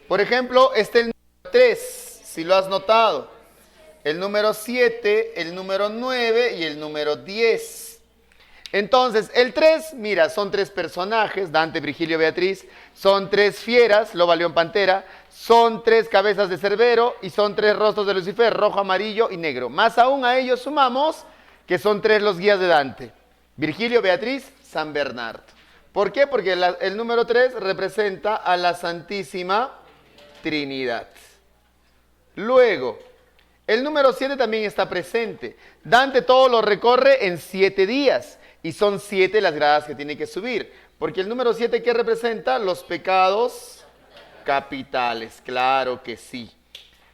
Por ejemplo, está el número 3, si lo has notado. El número 7, el número 9 y el número 10. Entonces, el 3, mira, son 3 personajes, Dante, Virgilio, Beatriz, son 3 fieras, Loba, León, Pantera, son 3 cabezas de Cerbero y son 3 rostros de Lucifer, rojo, amarillo y negro. Más aún a ellos sumamos que son 3 los guías de Dante, Virgilio, Beatriz, San Bernardo. ¿Por qué? Porque el número 3 representa a la Santísima Trinidad. Luego, el número 7 también está presente. Dante todo lo recorre en 7 días. Y son 7 las gradas que tiene que subir. Porque el número 7, ¿qué representa? Los pecados capitales. Claro que sí.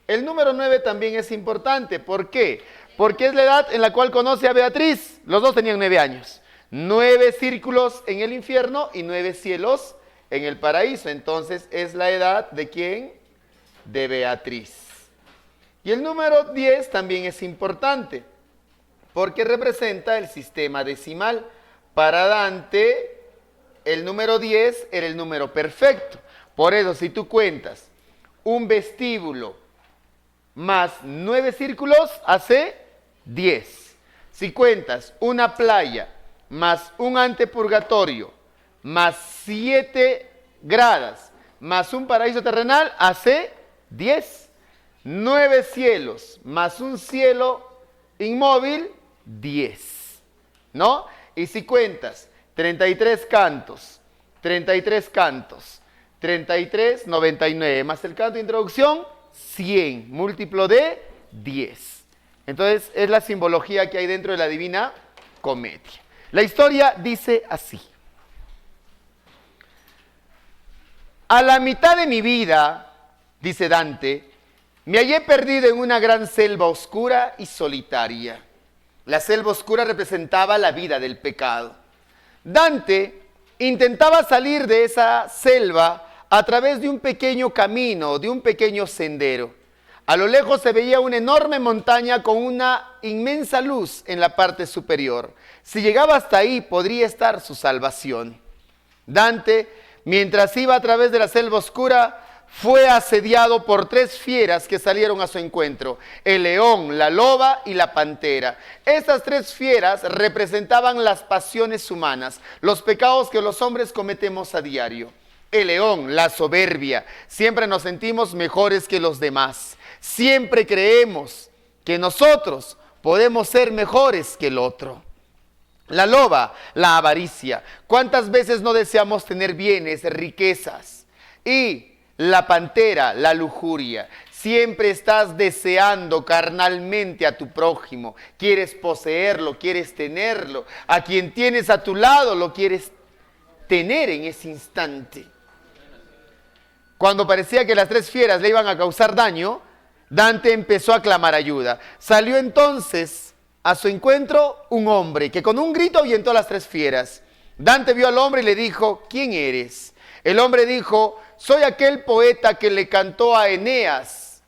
El número 9 también es importante. ¿Por qué? Porque es la edad en la cual conoce a Beatriz. Los dos tenían 9 años. 9 círculos en el infierno y 9 cielos en el paraíso. Entonces, ¿es la edad de quién? De Beatriz. Y el número 10 también es importante, porque representa el sistema decimal. Para Dante, el número 10 era el número perfecto. Por eso, si tú cuentas un vestíbulo más 9 círculos, hace 10. Si cuentas una playa más un antepurgatorio, más 7 gradas, más un paraíso terrenal, hace 10. 9 cielos más un cielo inmóvil, 10, ¿no? Y si cuentas 33 cantos, 33, 99, más el canto de introducción, 100, múltiplo de 10. Entonces, es la simbología que hay dentro de la Divina Comedia. La historia dice así. A la mitad de mi vida, dice Dante, me hallé perdido en una gran selva oscura y solitaria. La selva oscura representaba la vida del pecado. Dante intentaba salir de esa selva a través de un pequeño camino, de un pequeño sendero. A lo lejos se veía una enorme montaña con una inmensa luz en la parte superior. Si llegaba hasta ahí, podría estar su salvación. Dante, mientras iba a través de la selva oscura, fue asediado por 3 fieras que salieron a su encuentro: el león, la loba y la pantera. Estas 3 fieras representaban las pasiones humanas, los pecados que los hombres cometemos a diario. El león, la soberbia. Siempre nos sentimos mejores que los demás. Siempre creemos que nosotros podemos ser mejores que el otro. La loba, la avaricia. ¿Cuántas veces no deseamos tener bienes, riquezas? Y la pantera, la lujuria. Siempre estás deseando carnalmente a tu prójimo. Quieres poseerlo, quieres tenerlo. A quien tienes a tu lado lo quieres tener en ese instante. Cuando parecía que las 3 fieras le iban a causar daño, Dante empezó a clamar ayuda. Salió entonces a su encuentro un hombre que con un grito ahuyentó a las 3 fieras. Dante vio al hombre y le dijo: ¿quién eres? El hombre dijo: soy aquel poeta que le cantó a Eneas,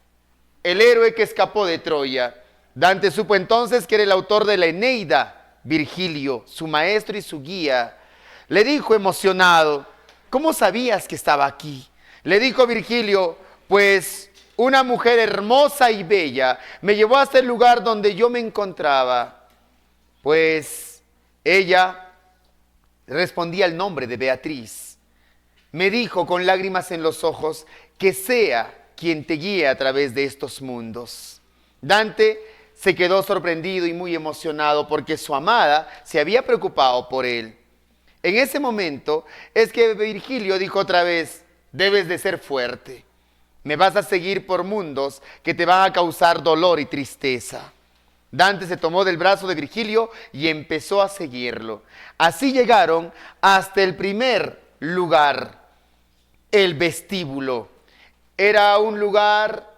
el héroe que escapó de Troya. Dante supo entonces que era el autor de la Eneida, Virgilio, su maestro y su guía. Le dijo emocionado: ¿cómo sabías que estaba aquí? Le dijo Virgilio: pues una mujer hermosa y bella me llevó hasta el lugar donde yo me encontraba. Pues ella respondía el nombre de Beatriz. Me dijo con lágrimas en los ojos que sea quien te guíe a través de estos mundos. Dante se quedó sorprendido y muy emocionado porque su amada se había preocupado por él. En ese momento es que Virgilio dijo otra vez: debes de ser fuerte. Me vas a seguir por mundos que te van a causar dolor y tristeza. Dante se tomó del brazo de Virgilio y empezó a seguirlo. Así llegaron hasta el primer lugar, el vestíbulo. Era un lugar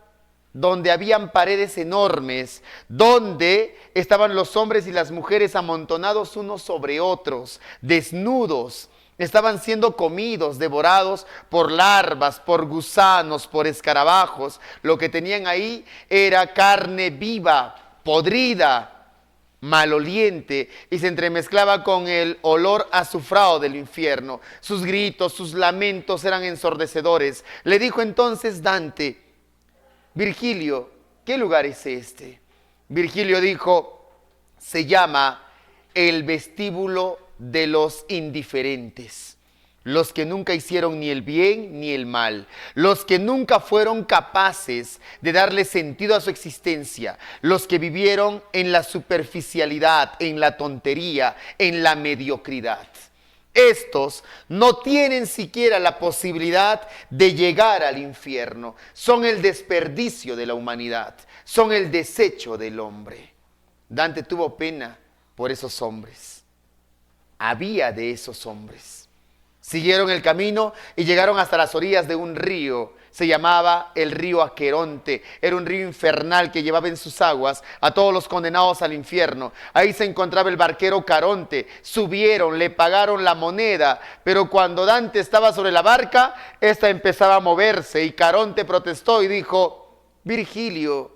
donde habían paredes enormes, donde estaban los hombres y las mujeres amontonados unos sobre otros, desnudos. Estaban siendo comidos, devorados por larvas, por gusanos, por escarabajos. Lo que tenían ahí era carne viva, podrida, maloliente, y se entremezclaba con el olor azufrado del infierno. Sus gritos, sus lamentos eran ensordecedores. Le dijo entonces Dante: Virgilio, ¿qué lugar es este? Virgilio dijo: se llama el vestíbulo de los indiferentes, los que nunca hicieron ni el bien ni el mal, los que nunca fueron capaces de darle sentido a su existencia, los que vivieron en la superficialidad, en la tontería, en la mediocridad. Estos no tienen siquiera la posibilidad de llegar al infierno. Son el desperdicio de la humanidad, son el desecho del hombre. Dante tuvo pena por esos hombres. Había de esos hombres. Siguieron el camino y llegaron hasta las orillas de un río. Se llamaba el río Aqueronte. Era un río infernal que llevaba en sus aguas a todos los condenados al infierno. Ahí se encontraba el barquero Caronte. Subieron, le pagaron la moneda, pero cuando Dante estaba sobre la barca, esta empezaba a moverse y Caronte protestó y dijo: Virgilio,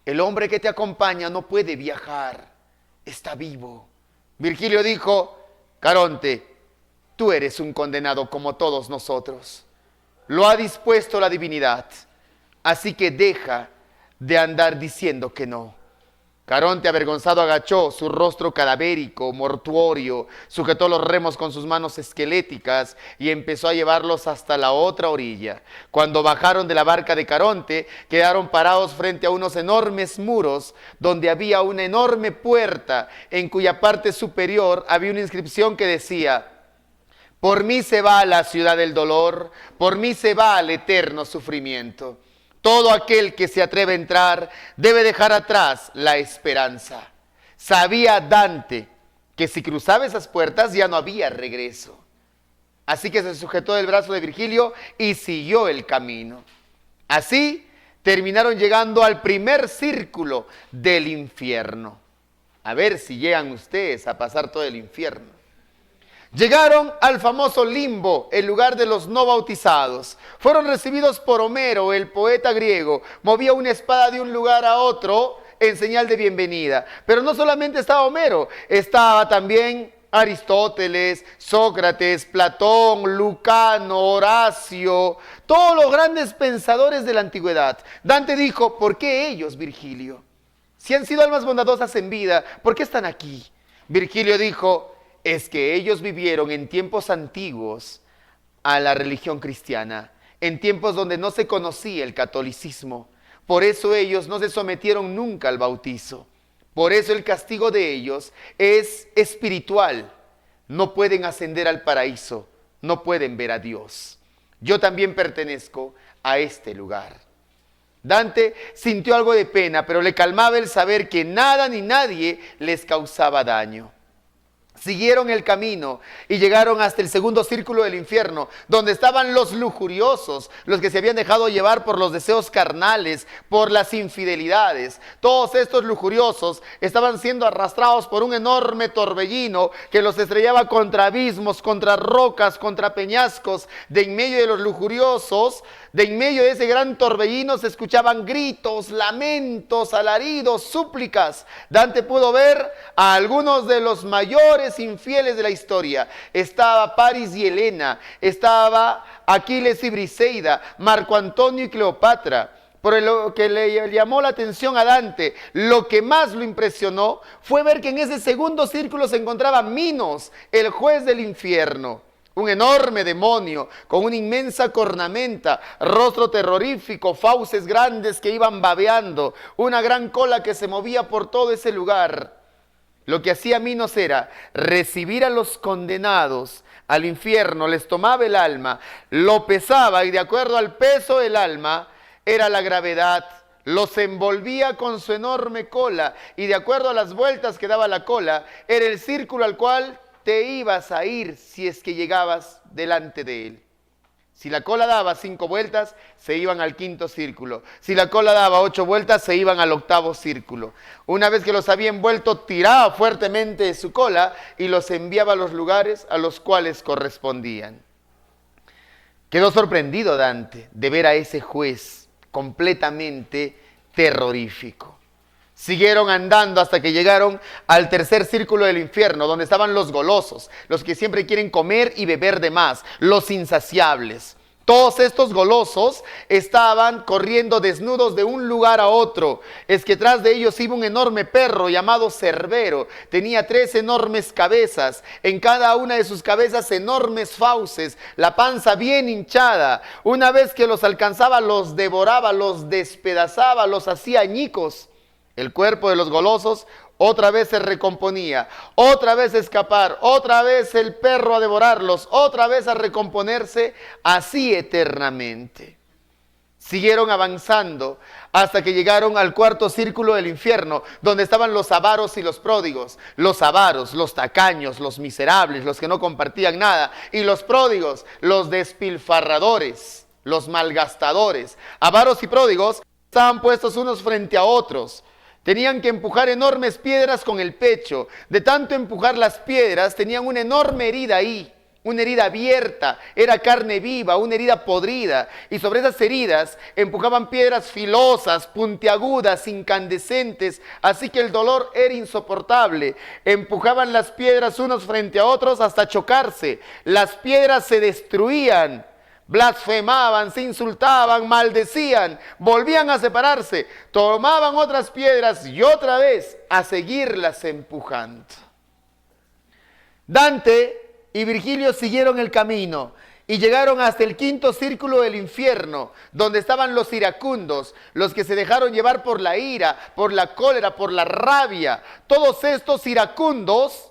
el hombre que te acompaña no puede viajar, está vivo. Virgilio dijo: Caronte, tú eres un condenado como todos nosotros. Lo ha dispuesto la divinidad, así que deja de andar diciendo que no. Caronte, avergonzado, agachó su rostro cadavérico, mortuorio, sujetó los remos con sus manos esqueléticas y empezó a llevarlos hasta la otra orilla. Cuando bajaron de la barca de Caronte, quedaron parados frente a unos enormes muros donde había una enorme puerta en cuya parte superior había una inscripción que decía: por mí se va a la ciudad del dolor, por mí se va al eterno sufrimiento. Todo aquel que se atreve a entrar debe dejar atrás la esperanza. Sabía Dante que si cruzaba esas puertas ya no había regreso. Así que se sujetó del brazo de Virgilio y siguió el camino. Así terminaron llegando al primer círculo del infierno. A ver si llegan ustedes a pasar todo el infierno. Llegaron al famoso limbo, el lugar de los no bautizados. Fueron recibidos por Homero, el poeta griego. Movía una espada de un lugar a otro en señal de bienvenida. Pero no solamente estaba Homero, estaba también Aristóteles, Sócrates, Platón, Lucano, Horacio, todos los grandes pensadores de la antigüedad. Dante dijo, ¿por qué ellos, Virgilio? Si han sido almas bondadosas en vida, ¿por qué están aquí? Virgilio dijo, es que ellos vivieron en tiempos antiguos a la religión cristiana, en tiempos donde no se conocía el catolicismo. Por eso ellos no se sometieron nunca al bautizo. Por eso el castigo de ellos es espiritual. No pueden ascender al paraíso, no pueden ver a Dios. Yo también pertenezco a este lugar. Dante sintió algo de pena, pero le calmaba el saber que nada ni nadie les causaba daño. Siguieron el camino y llegaron hasta el segundo círculo del infierno, donde estaban los lujuriosos, los que se habían dejado llevar por los deseos carnales, por las infidelidades. Todos estos lujuriosos estaban siendo arrastrados por un enorme torbellino que los estrellaba contra abismos, contra rocas, contra peñascos. De en medio de los lujuriosos, de en medio de ese gran torbellino se escuchaban gritos, lamentos, alaridos, súplicas. Dante pudo ver a algunos de los mayores infieles de la historia. Estaba Paris y Helena, estaba Aquiles y Briseida, Marco Antonio y Cleopatra. Por lo que le llamó la atención a Dante, lo que más lo impresionó fue ver que en ese segundo círculo se encontraba Minos, el juez del infierno. Un enorme demonio con una inmensa cornamenta, rostro terrorífico, fauces grandes que iban babeando, una gran cola que se movía por todo ese lugar. Lo que hacía Minos era recibir a los condenados al infierno, les tomaba el alma, lo pesaba y de acuerdo al peso del alma era la gravedad, los envolvía con su enorme cola y de acuerdo a las vueltas que daba la cola era el círculo al cual te ibas a ir si es que llegabas delante de él. Si la cola daba 5 vueltas, se iban al quinto círculo. Si la cola daba 8 vueltas, se iban al octavo círculo. Una vez que los había envuelto, tiraba fuertemente de su cola y los enviaba a los lugares a los cuales correspondían. Quedó sorprendido Dante de ver a ese juez completamente terrorífico. Siguieron andando hasta que llegaron al tercer círculo del infierno, donde estaban los golosos, los que siempre quieren comer y beber de más, los insaciables. Todos estos golosos estaban corriendo desnudos de un lugar a otro. Es que tras de ellos iba un enorme perro llamado Cerbero. Tenía 3 enormes cabezas, en cada una de sus cabezas enormes fauces, la panza bien hinchada. Una vez que los alcanzaba, los devoraba, los despedazaba, los hacía añicos. El cuerpo de los golosos otra vez se recomponía, otra vez a escapar, otra vez el perro a devorarlos, otra vez a recomponerse, así eternamente. Siguieron avanzando hasta que llegaron al cuarto círculo del infierno, donde estaban los avaros y los pródigos. Los avaros, los tacaños, los miserables, los que no compartían nada. Y los pródigos, los despilfarradores, los malgastadores. Avaros y pródigos estaban puestos unos frente a otros. Tenían que empujar enormes piedras con el pecho. De tanto empujar las piedras, tenían una enorme herida ahí. Una herida abierta, era carne viva, una herida podrida. Y sobre esas heridas empujaban piedras filosas, puntiagudas, incandescentes. Así que el dolor era insoportable. Empujaban las piedras unos frente a otros hasta chocarse. Las piedras se destruían. Blasfemaban, se insultaban, maldecían, volvían a separarse, tomaban otras piedras y otra vez a seguirlas empujando. Dante y Virgilio siguieron el camino y llegaron hasta el quinto círculo del infierno, donde estaban los iracundos, los que se dejaron llevar por la ira, por la cólera, por la rabia. Todos estos iracundos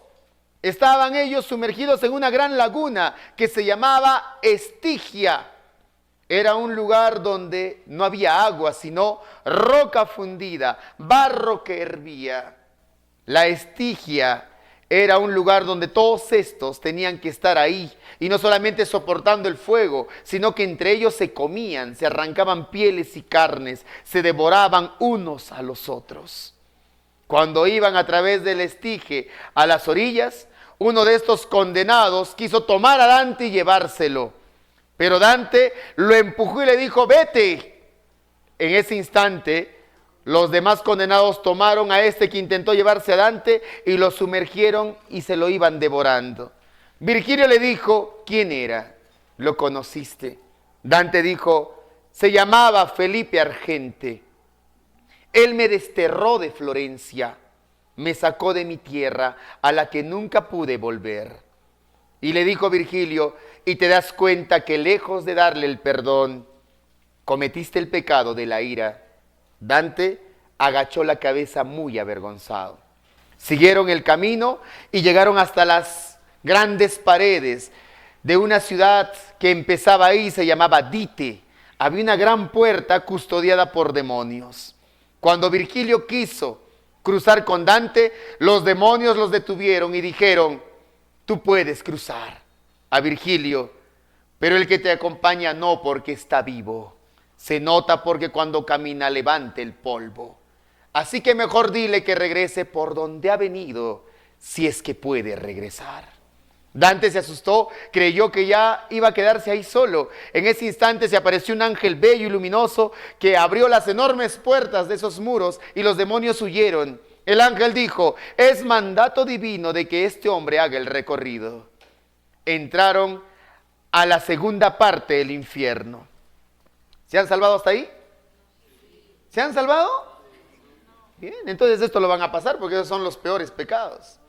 estaban ellos sumergidos en una gran laguna que se llamaba Estigia. Era un lugar donde no había agua, sino roca fundida, barro que hervía. La Estigia Era un lugar donde todos estos tenían que estar ahí, y no solamente soportando el fuego, sino que entre ellos se comían, se arrancaban pieles y carnes, se devoraban unos a los otros. Cuando iban a través del Estige a las orillas, uno de estos condenados quiso tomar a Dante y llevárselo. Pero Dante lo empujó y le dijo, vete. En ese instante, los demás condenados tomaron a este que intentó llevarse a Dante y lo sumergieron y se lo iban devorando. Virgilio le dijo, ¿quién era? ¿Lo conociste? Dante dijo, se llamaba Felipe Argente. Él me desterró de Florencia, me sacó de mi tierra a la que nunca pude volver. Y le dijo Virgilio, y te das cuenta que lejos de darle el perdón, cometiste el pecado de la ira. Dante agachó la cabeza muy avergonzado. Siguieron el camino y llegaron hasta las grandes paredes de una ciudad que empezaba ahí, se llamaba Dite. Había una gran puerta custodiada por demonios. Cuando Virgilio quiso cruzar con Dante, los demonios los detuvieron y dijeron, tú puedes cruzar a Virgilio, pero el que te acompaña no, porque está vivo. Se nota porque cuando camina levanta el polvo. Así que mejor dile que regrese por donde ha venido, si es que puede regresar. Dante se asustó, creyó que ya iba a quedarse ahí solo. En ese instante se apareció un ángel bello y luminoso que abrió las enormes puertas de esos muros y los demonios huyeron. El ángel dijo, es mandato divino de que este hombre haga el recorrido. Entraron a la segunda parte del infierno. ¿Se han salvado hasta ahí? ¿Se han salvado? Bien, entonces esto lo van a pasar porque esos son los peores pecados.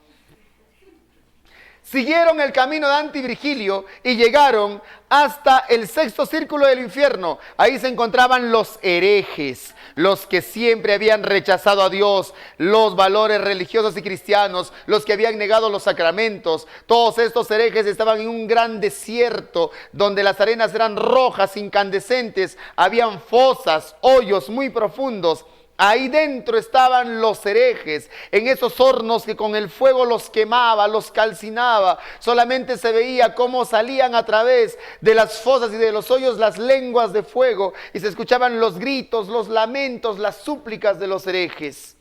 Siguieron el camino de Dante y Virgilio y llegaron hasta el sexto círculo del infierno. Ahí se encontraban los herejes, los que siempre habían rechazado a Dios, los valores religiosos y cristianos, los que habían negado los sacramentos. Todos estos herejes estaban en un gran desierto donde las arenas eran rojas, incandescentes, habían fosas, hoyos muy profundos. Ahí dentro estaban los herejes, en esos hornos que con el fuego los quemaba, los calcinaba. Solamente se veía cómo salían a través de las fosas y de los hoyos las lenguas de fuego y se escuchaban los gritos, los lamentos, las súplicas de los herejes.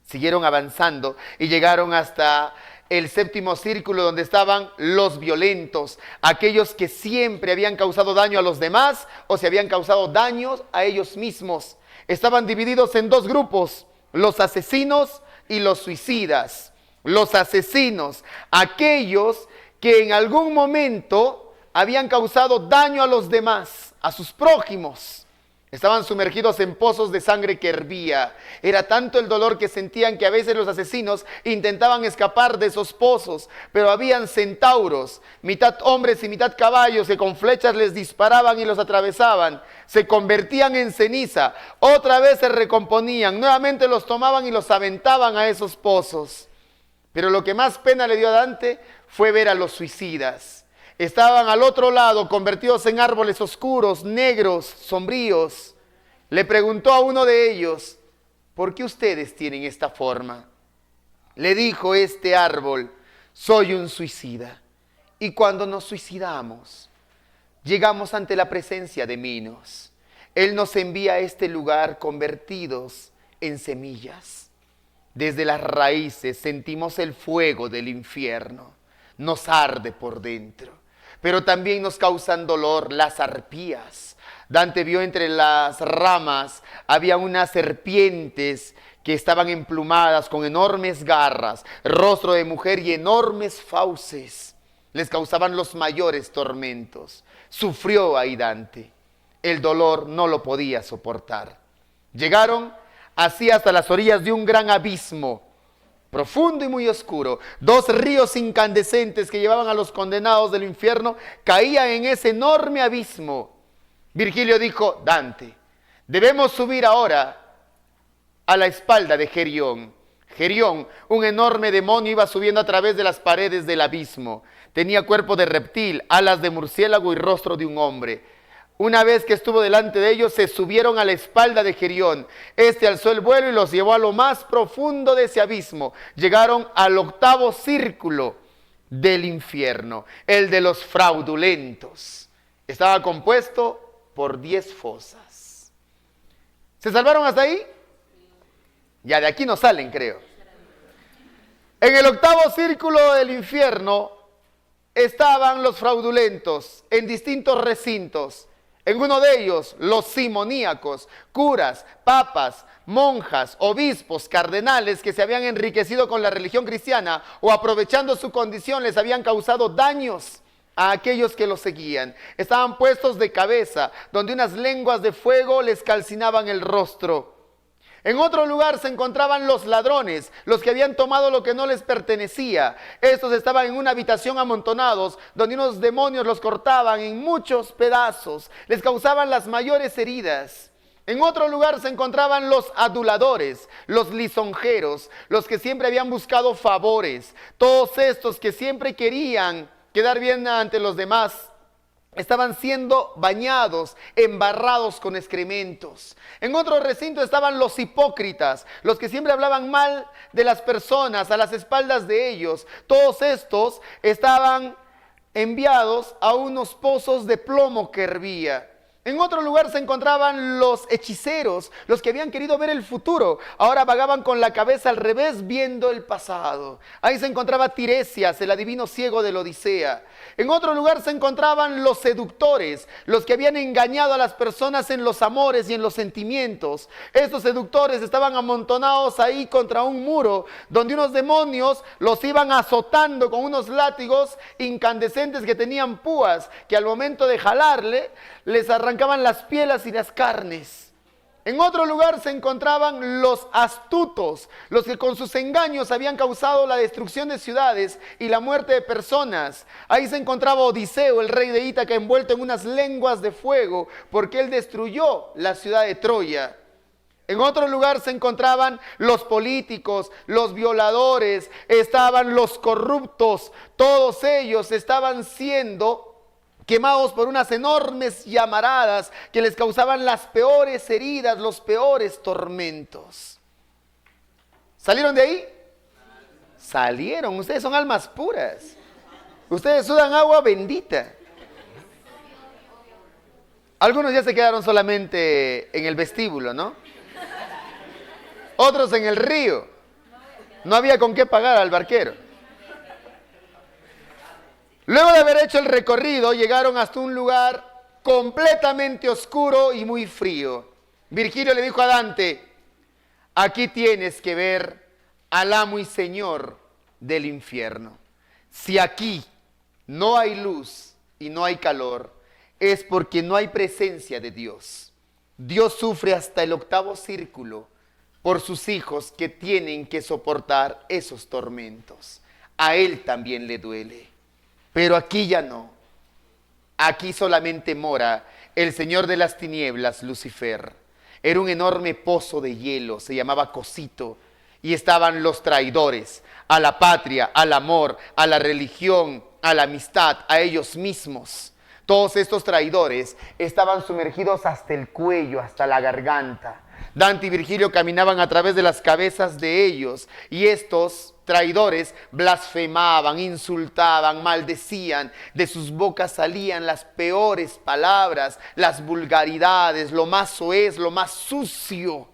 Siguieron avanzando y llegaron hasta el séptimo círculo donde estaban los violentos, aquellos que siempre habían causado daño a los demás o se habían causado daños a ellos mismos. Estaban divididos en dos grupos, los asesinos y los suicidas. Los asesinos, aquellos que en algún momento habían causado daño a los demás, a sus prójimos. Estaban sumergidos en pozos de sangre que hervía. Era tanto el dolor que sentían que a veces los asesinos intentaban escapar de esos pozos, pero habían centauros, mitad hombres y mitad caballos, que con flechas les disparaban y los atravesaban. Se convertían en ceniza, otra vez se recomponían, nuevamente los tomaban y los aventaban a esos pozos. Pero lo que más pena le dio a Dante fue ver a los suicidas. Estaban al otro lado, convertidos en árboles oscuros, negros, sombríos. Le preguntó a uno de ellos, ¿por qué ustedes tienen esta forma? Le dijo este árbol, soy un suicida. Y cuando nos suicidamos, llegamos ante la presencia de Minos. Él nos envía a este lugar convertidos en semillas. Desde las raíces sentimos el fuego del infierno. Nos arde por dentro. Pero también nos causan dolor las arpías. Dante vio entre las ramas, había unas serpientes que estaban emplumadas con enormes garras, rostro de mujer y enormes fauces. Les causaban los mayores tormentos. Sufrió ahí Dante. El dolor no lo podía soportar. Llegaron así hasta las orillas de un gran abismo, profundo y muy oscuro. Dos ríos incandescentes que llevaban a los condenados del infierno caían en ese enorme abismo. Virgilio dijo, Dante, debemos subir ahora a la espalda de Gerión. Gerión, un enorme demonio, iba subiendo a través de las paredes del abismo. Tenía cuerpo de reptil, alas de murciélago y rostro de un hombre. Una vez que estuvo delante de ellos, se subieron a la espalda de Gerión. Este alzó el vuelo y los llevó a lo más profundo de ese abismo. Llegaron al 8º círculo del infierno, el de los fraudulentos. Estaba compuesto por 10 fosas. ¿Se salvaron hasta ahí? Ya de aquí no salen, creo. En el 8º círculo del infierno estaban los fraudulentos en distintos recintos. En uno de ellos, los simoníacos, curas, papas, monjas, obispos, cardenales que se habían enriquecido con la religión cristiana o aprovechando su condición les habían causado daños a aquellos que los seguían. Estaban puestos de cabeza, donde unas lenguas de fuego les calcinaban el rostro. En otro lugar se encontraban los ladrones, los que habían tomado lo que no les pertenecía. Estos estaban en una habitación amontonados, donde unos demonios los cortaban en muchos pedazos, les causaban las mayores heridas. En otro lugar se encontraban los aduladores, los lisonjeros, los que siempre habían buscado favores, todos estos que siempre querían quedar bien ante los demás. Estaban siendo bañados, embarrados con excrementos. En otro recinto estaban los hipócritas, los que siempre hablaban mal de las personas a las espaldas de ellos. Todos estos estaban enviados a unos pozos de plomo que hervía. En otro lugar se encontraban los hechiceros, los que habían querido ver el futuro. Ahora vagaban con la cabeza al revés viendo el pasado. Ahí se encontraba Tiresias, el adivino ciego de la Odisea. En otro lugar se encontraban los seductores, los que habían engañado a las personas en los amores y en los sentimientos. Estos seductores estaban amontonados ahí contra un muro, donde unos demonios los iban azotando con unos látigos incandescentes que tenían púas, que al momento de jalarle, les arrancaban las pieles y las carnes. En otro lugar se encontraban los astutos, los que con sus engaños habían causado la destrucción de ciudades y la muerte de personas. Ahí se encontraba Odiseo, el rey de Ítaca, envuelto en unas lenguas de fuego, porque él destruyó la ciudad de Troya. En otro lugar se encontraban los políticos, los violadores, estaban los corruptos. Todos ellos estaban siendo quemados por unas enormes llamaradas que les causaban las peores heridas, los peores tormentos. ¿Salieron de ahí? Salieron. Ustedes son almas puras. Ustedes sudan agua bendita. Algunos ya se quedaron solamente en el vestíbulo, ¿no? Otros en el río. No había con qué pagar al barquero. Luego de haber hecho el recorrido, llegaron hasta un lugar completamente oscuro y muy frío. Virgilio le dijo a Dante: aquí tienes que ver al amo y señor del infierno. Si aquí no hay luz y no hay calor, es porque no hay presencia de Dios. Dios sufre hasta el 8º círculo por sus hijos que tienen que soportar esos tormentos. A Él también le duele. Pero aquí ya no. Aquí solamente mora el señor de las tinieblas, Lucifer. Era un enorme pozo de hielo, se llamaba Cosito. Y estaban los traidores a la patria, al amor, a la religión, a la amistad, a ellos mismos. Todos estos traidores estaban sumergidos hasta el cuello, hasta la garganta. Dante y Virgilio caminaban a través de las cabezas de ellos y estos traidores blasfemaban, insultaban, maldecían. De sus bocas salían las peores palabras, las vulgaridades, lo más soez, lo más sucio.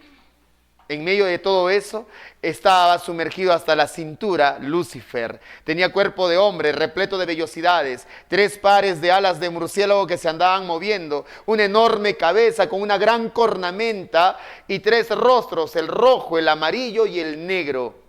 En medio de todo eso estaba sumergido hasta la cintura Lucifer. Tenía cuerpo de hombre, repleto de vellosidades, 3 pares de alas de murciélago que se andaban moviendo, una enorme cabeza con una gran cornamenta y 3 rostros, el rojo, el amarillo y el negro.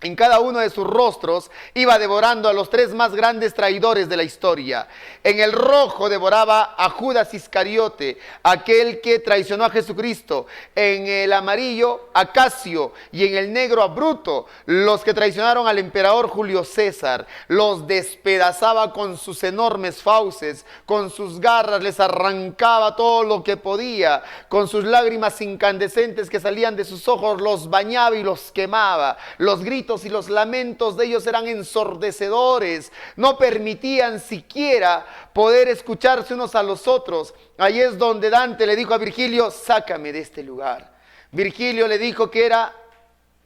En cada uno de sus rostros iba devorando a los 3 más grandes traidores de la historia. En el rojo devoraba a Judas Iscariote, aquel que traicionó a Jesucristo. En el amarillo a Casio y en el negro a Bruto, los que traicionaron al emperador Julio César. Los despedazaba con sus enormes fauces, con sus garras les arrancaba todo lo que podía, con sus lágrimas incandescentes que salían de sus ojos los bañaba y los quemaba. Los gritos gritos y los lamentos de ellos eran ensordecedores, no permitían siquiera poder escucharse unos a los otros. Ahí es donde Dante le dijo a Virgilio, sácame de este lugar. Virgilio le dijo que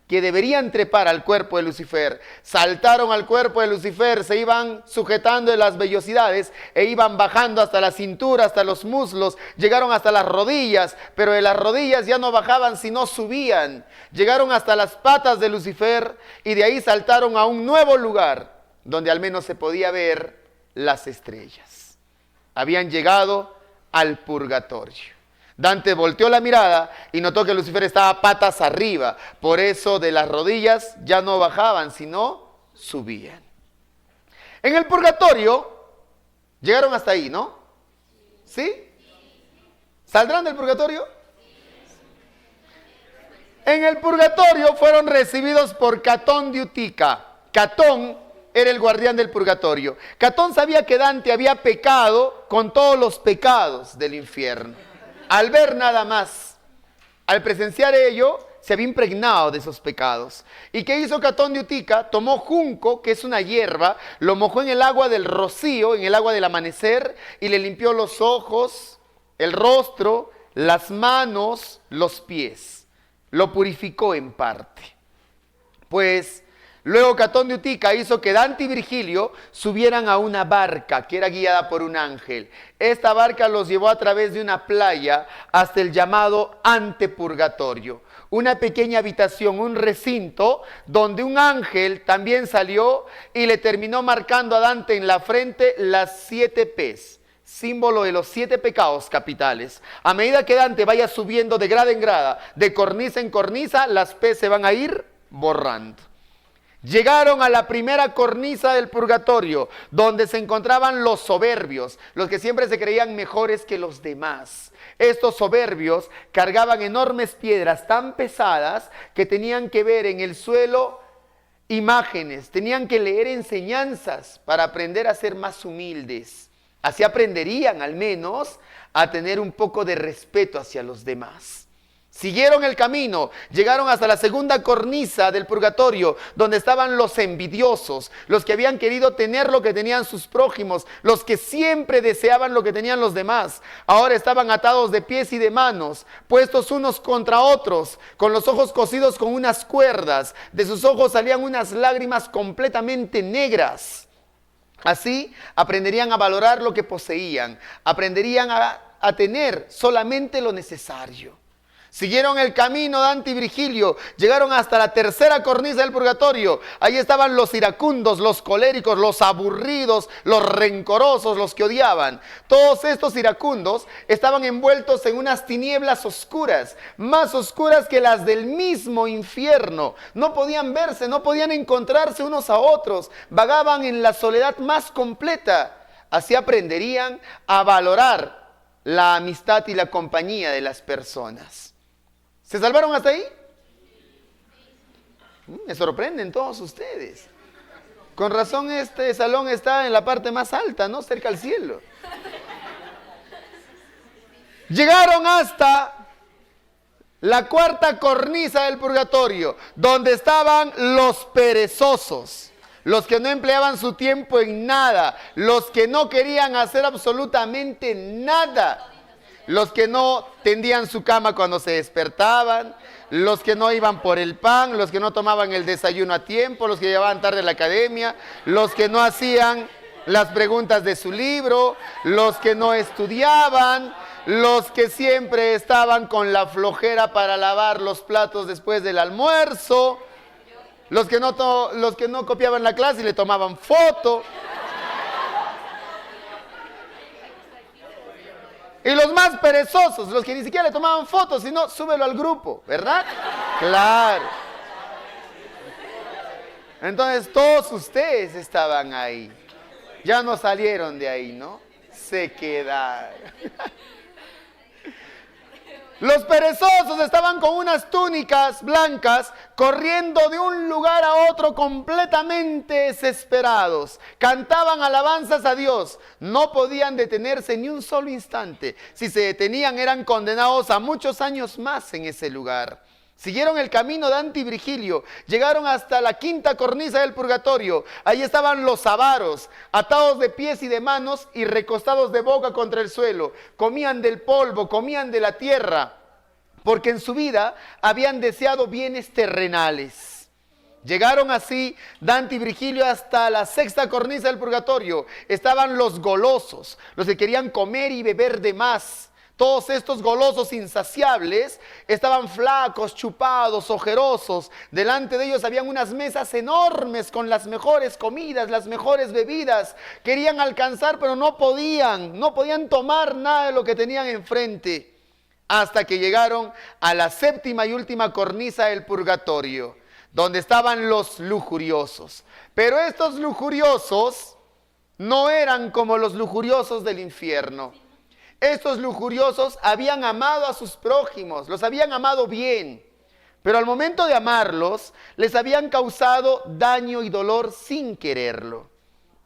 deberían trepar al cuerpo de Lucifer. Saltaron al cuerpo de Lucifer, se iban sujetando de las vellosidades e iban bajando hasta la cintura, hasta los muslos, llegaron hasta las rodillas, pero de las rodillas ya no bajaban sino subían. Llegaron hasta las patas de Lucifer y de ahí saltaron a un nuevo lugar donde al menos se podía ver las estrellas. Habían llegado al purgatorio. Dante volteó la mirada y notó que Lucifer estaba patas arriba. Por eso de las rodillas ya no bajaban, sino subían. En el purgatorio, llegaron hasta ahí, ¿no? ¿Sí? ¿Saldrán del purgatorio? En el purgatorio fueron recibidos por Catón de Utica. Catón era el guardián del purgatorio. Catón sabía que Dante había pecado con todos los pecados del infierno. Al ver nada más, al presenciar ello, se había impregnado de esos pecados. ¿Y qué hizo Catón de Utica? Tomó junco, que es una hierba, lo mojó en el agua del rocío, en el agua del amanecer, y le limpió los ojos, el rostro, las manos, los pies. Lo purificó en parte. Pues luego Catón de Utica hizo que Dante y Virgilio subieran a una barca que era guiada por un ángel. Esta barca los llevó a través de una playa hasta el llamado antepurgatorio. Una pequeña habitación, un recinto, donde un ángel también salió y le terminó marcando a Dante en la frente las 7 P's. Símbolo de los 7 pecados capitales. A medida que Dante vaya subiendo de grada en grada, de cornisa en cornisa, las P se van a ir borrando. Llegaron a la primera cornisa del purgatorio, donde se encontraban los soberbios, los que siempre se creían mejores que los demás. Estos soberbios cargaban enormes piedras tan pesadas que tenían que ver en el suelo imágenes, tenían que leer enseñanzas para aprender a ser más humildes. Así aprenderían al menos a tener un poco de respeto hacia los demás. Siguieron el camino, llegaron hasta la segunda cornisa del purgatorio, donde estaban los envidiosos, los que habían querido tener lo que tenían sus prójimos, los que siempre deseaban lo que tenían los demás. Ahora estaban atados de pies y de manos, puestos unos contra otros, con los ojos cosidos con unas cuerdas. De sus ojos salían unas lágrimas completamente negras. Así aprenderían a valorar lo que poseían, aprenderían a tener solamente lo necesario. Siguieron el camino Dante y Virgilio, llegaron hasta la tercera cornisa del purgatorio. Ahí estaban los iracundos, los coléricos, los aburridos, los rencorosos, los que odiaban. Todos estos iracundos estaban envueltos en unas tinieblas oscuras, más oscuras que las del mismo infierno. No podían verse, no podían encontrarse unos a otros, vagaban en la soledad más completa. Así aprenderían a valorar la amistad y la compañía de las personas. ¿Se salvaron hasta ahí? Me sorprenden todos ustedes. Con razón este salón está en la parte más alta, ¿no? Cerca al cielo. Llegaron hasta la cuarta cornisa del purgatorio, donde estaban los perezosos, los que no empleaban su tiempo en nada, los que no querían hacer absolutamente nada. Los que no tendían su cama cuando se despertaban, los que no iban por el pan, los que no tomaban el desayuno a tiempo, los que llegaban tarde a la academia, los que no hacían las preguntas de su libro, los que no estudiaban, los que siempre estaban con la flojera para lavar los platos después del almuerzo, los que no copiaban la clase y le tomaban foto. Y los más perezosos, los que ni siquiera le tomaban fotos, sino súbelo al grupo, ¿verdad? Claro. Entonces todos ustedes estaban ahí. Ya no salieron de ahí, ¿no? Se quedaron. Los perezosos estaban con unas túnicas blancas corriendo de un lugar a otro completamente desesperados. Cantaban alabanzas a Dios. No podían detenerse ni un solo instante. Si se detenían eran condenados a muchos años más en ese lugar. Siguieron el camino Dante y Virgilio, llegaron hasta la quinta cornisa del purgatorio. Ahí estaban los avaros, atados de pies y de manos y recostados de boca contra el suelo. Comían del polvo, comían de la tierra, porque en su vida habían deseado bienes terrenales. Llegaron así Dante y Virgilio hasta la sexta cornisa del purgatorio. Estaban los golosos, los que querían comer y beber de más. Todos estos golosos insaciables estaban flacos, chupados, ojerosos. Delante de ellos habían unas mesas enormes con las mejores comidas, las mejores bebidas. Querían alcanzar, pero no podían tomar nada de lo que tenían enfrente. Hasta que llegaron a la séptima y última cornisa del purgatorio, donde estaban los lujuriosos. Pero estos lujuriosos no eran como los lujuriosos del infierno. Estos lujuriosos habían amado a sus prójimos, los habían amado bien, pero al momento de amarlos, les habían causado daño y dolor sin quererlo.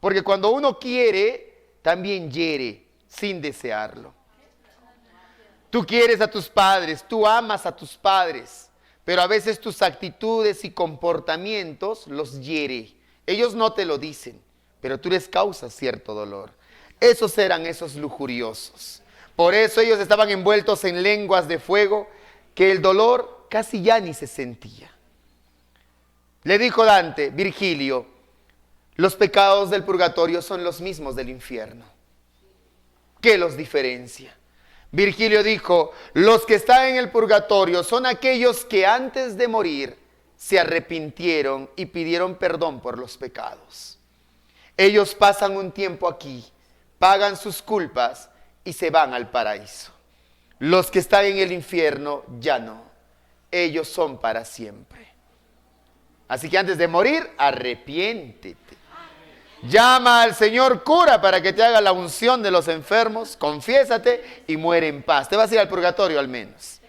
Porque cuando uno quiere, también hiere sin desearlo. Tú quieres a tus padres, tú amas a tus padres, pero a veces tus actitudes y comportamientos los hiere. Ellos no te lo dicen, pero tú les causas cierto dolor. Esos eran esos lujuriosos. Por eso ellos estaban envueltos en lenguas de fuego, que el dolor casi ya ni se sentía. Le dijo Dante, Virgilio, los pecados del purgatorio son los mismos del infierno. ¿Qué los diferencia? Virgilio dijo, los que están en el purgatorio son aquellos que antes de morir se arrepintieron y pidieron perdón por los pecados. Ellos pasan un tiempo aquí, pagan sus culpas y se van al paraíso. Los que están en el infierno ya no. Ellos son para siempre. Así que antes de morir, arrepiéntete. Llama al Señor cura para que te haga la unción de los enfermos, confiésate y muere en paz. Te vas a ir al purgatorio al menos.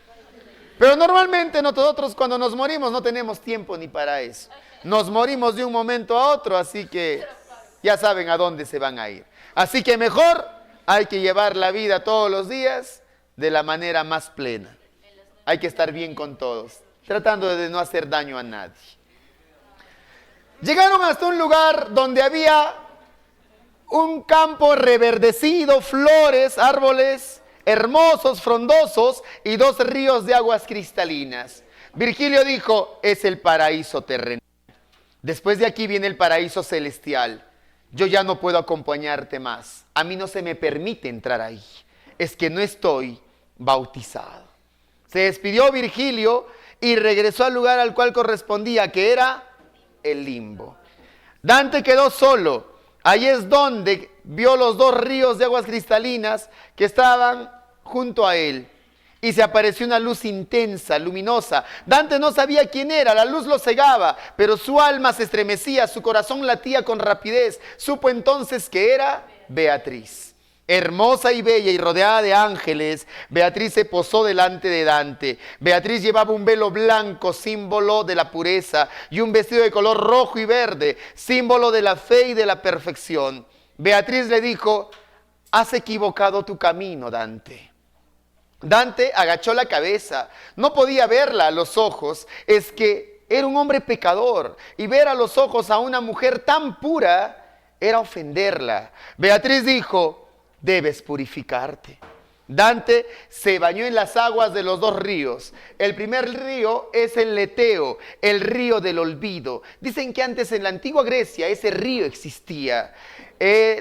Pero normalmente nosotros cuando nos morimos no tenemos tiempo ni para eso. Nos morimos de un momento a otro, así que ya saben a dónde se van a ir. Así que mejor hay que llevar la vida todos los días de la manera más plena. Hay que estar bien con todos, tratando de no hacer daño a nadie. Llegaron hasta un lugar donde había un campo reverdecido, flores, árboles hermosos, frondosos y 2 ríos de aguas cristalinas. Virgilio dijo, es el paraíso terrenal. Después de aquí viene el paraíso celestial. Yo ya no puedo acompañarte más. A mí no se me permite entrar ahí. Es que no estoy bautizado. Se despidió Virgilio y regresó al lugar al cual correspondía, que era el limbo. Dante quedó solo. Ahí es donde vio los 2 ríos de aguas cristalinas que estaban junto a él. Y se apareció una luz intensa, luminosa. Dante no sabía quién era, la luz lo cegaba, pero su alma se estremecía, su corazón latía con rapidez. Supo entonces que era Beatriz. Hermosa y bella y rodeada de ángeles, Beatriz se posó delante de Dante. Beatriz llevaba un velo blanco, símbolo de la pureza, y un vestido de color rojo y verde, símbolo de la fe y de la perfección. Beatriz le dijo, has equivocado tu camino, Dante. Dante agachó la cabeza, no podía verla a los ojos, es que era un hombre pecador, y ver a los ojos a una mujer tan pura era ofenderla. Beatriz dijo, debes purificarte. Dante se bañó en las aguas de los 2 ríos. El primer río es el Leteo, el río del olvido. Dicen que antes en la antigua Grecia ese río existía.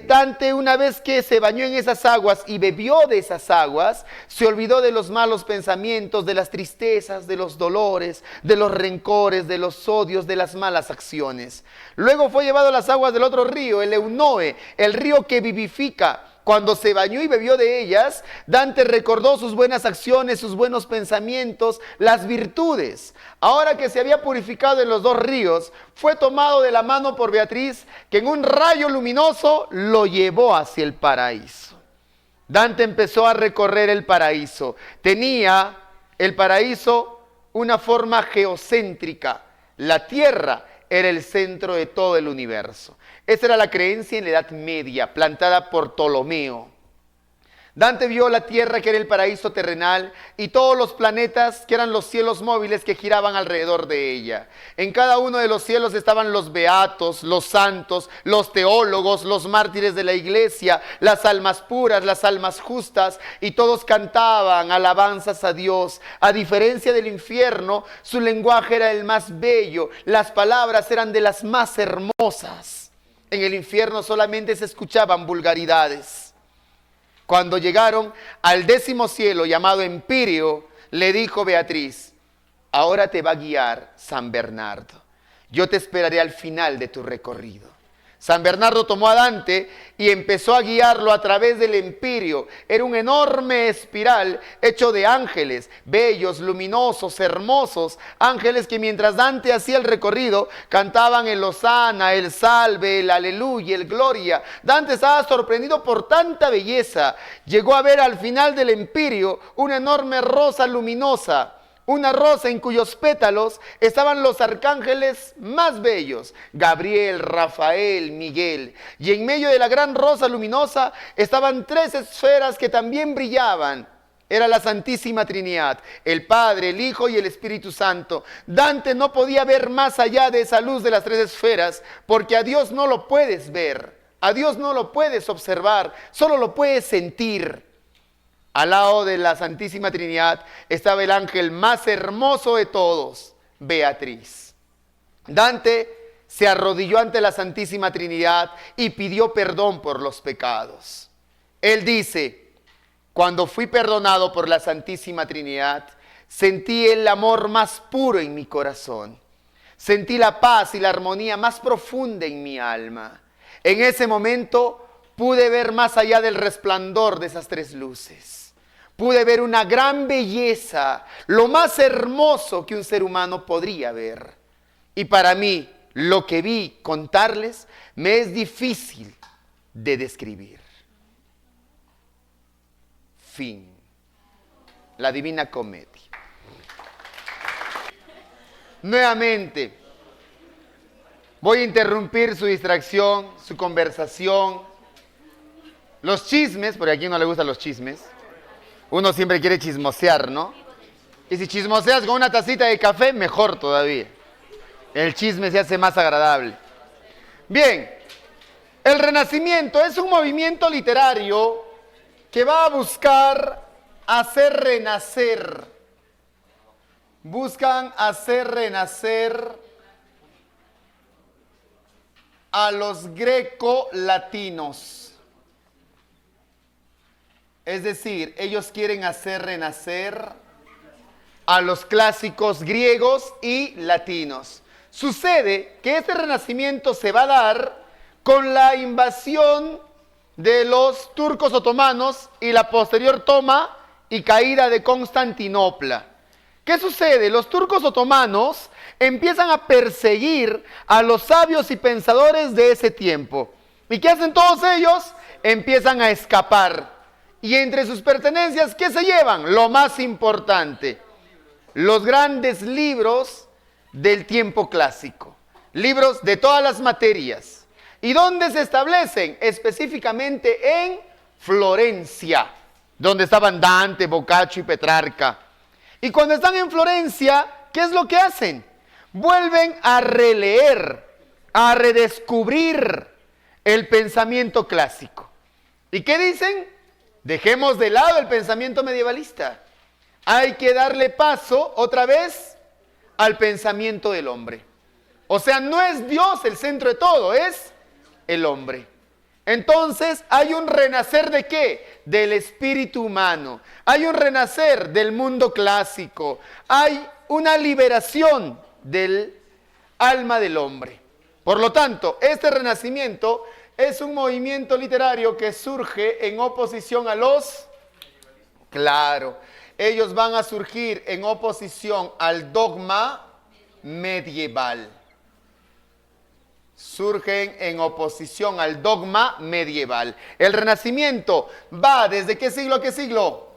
Dante, una vez que se bañó en esas aguas y bebió de esas aguas, se olvidó de los malos pensamientos, de las tristezas, de los dolores, de los rencores, de los odios, de las malas acciones. Luego fue llevado a las aguas del otro río, el Eunoe, el río que vivifica. Cuando se bañó y bebió de ellas, Dante recordó sus buenas acciones, sus buenos pensamientos, las virtudes. Ahora que se había purificado en los 2 ríos, fue tomado de la mano por Beatriz, que en un rayo luminoso lo llevó hacia el paraíso. Dante empezó a recorrer el paraíso. Tenía el paraíso una forma geocéntrica. La tierra era el centro de todo el universo. Esa era la creencia en la Edad Media, plantada por Ptolomeo. Dante vio la tierra, que era el paraíso terrenal, y todos los planetas, que eran los cielos móviles que giraban alrededor de ella. En cada uno de los cielos estaban los beatos, los santos, los teólogos, los mártires de la iglesia, las almas puras, las almas justas, y todos cantaban alabanzas a Dios. A diferencia del infierno, su lenguaje era el más bello, las palabras eran de las más hermosas. En el infierno solamente se escuchaban vulgaridades. Cuando llegaron al 10º cielo, llamado Empíreo, le dijo Beatriz: ahora te va a guiar San Bernardo. Yo te esperaré al final de tu recorrido. San Bernardo tomó a Dante y empezó a guiarlo a través del Empíreo. Era un enorme espiral hecho de ángeles, bellos, luminosos, hermosos. Ángeles que mientras Dante hacía el recorrido, cantaban el Hosana, el Salve, el Aleluya, el Gloria. Dante estaba sorprendido por tanta belleza. Llegó a ver al final del Empíreo una enorme rosa luminosa. Una rosa en cuyos pétalos estaban los arcángeles más bellos, Gabriel, Rafael, Miguel. Y en medio de la gran rosa luminosa estaban 3 esferas que también brillaban. Era la Santísima Trinidad, el Padre, el Hijo y el Espíritu Santo. Dante no podía ver más allá de esa luz de las 3 esferas, porque a Dios no lo puedes ver, a Dios no lo puedes observar, solo lo puedes sentir. Al lado de la Santísima Trinidad estaba el ángel más hermoso de todos, Beatriz. Dante se arrodilló ante la Santísima Trinidad y pidió perdón por los pecados. Él dice: cuando fui perdonado por la Santísima Trinidad, sentí el amor más puro en mi corazón. Sentí la paz y la armonía más profunda en mi alma. En ese momento pude ver más allá del resplandor de esas 3 luces. Pude ver una gran belleza, lo más hermoso que un ser humano podría ver. Y para mí, lo que vi contarles me es difícil de describir. Fin. La Divina Comedia. Nuevamente, voy a interrumpir su distracción, su conversación, los chismes, porque a quien no le gustan los chismes. Uno siempre quiere chismosear, ¿no? Y si chismoseas con una tacita de café, mejor todavía. El chisme se hace más agradable. Bien, el Renacimiento es un movimiento literario que va a buscar hacer renacer. Buscan hacer renacer a los grecolatinos. Es decir, ellos quieren hacer renacer a los clásicos griegos y latinos. Sucede que este renacimiento se va a dar con la invasión de los turcos otomanos y la posterior toma y caída de Constantinopla. ¿Qué sucede? Los turcos otomanos empiezan a perseguir a los sabios y pensadores de ese tiempo. ¿Y qué hacen todos ellos? Empiezan a escapar. Y entre sus pertenencias, ¿qué se llevan? Lo más importante, los grandes libros del tiempo clásico. Libros de todas las materias. ¿Y dónde se establecen? Específicamente en Florencia, donde estaban Dante, Boccaccio y Petrarca. Y cuando están en Florencia, ¿qué es lo que hacen? Vuelven a releer, a redescubrir el pensamiento clásico. ¿Y qué dicen? Dejemos de lado el pensamiento medievalista. Hay que darle paso otra vez al pensamiento del hombre. O sea, no es Dios el centro de todo, es el hombre. Entonces hay un renacer ¿de qué? Del espíritu humano. Hay un renacer del mundo clásico. Hay una liberación del alma del hombre. Por lo tanto, este renacimiento es un movimiento literario que surge en oposición a los... Claro, ellos van a surgir en oposición al dogma medieval. Surgen en oposición al dogma medieval. El Renacimiento va desde ¿qué siglo a qué siglo?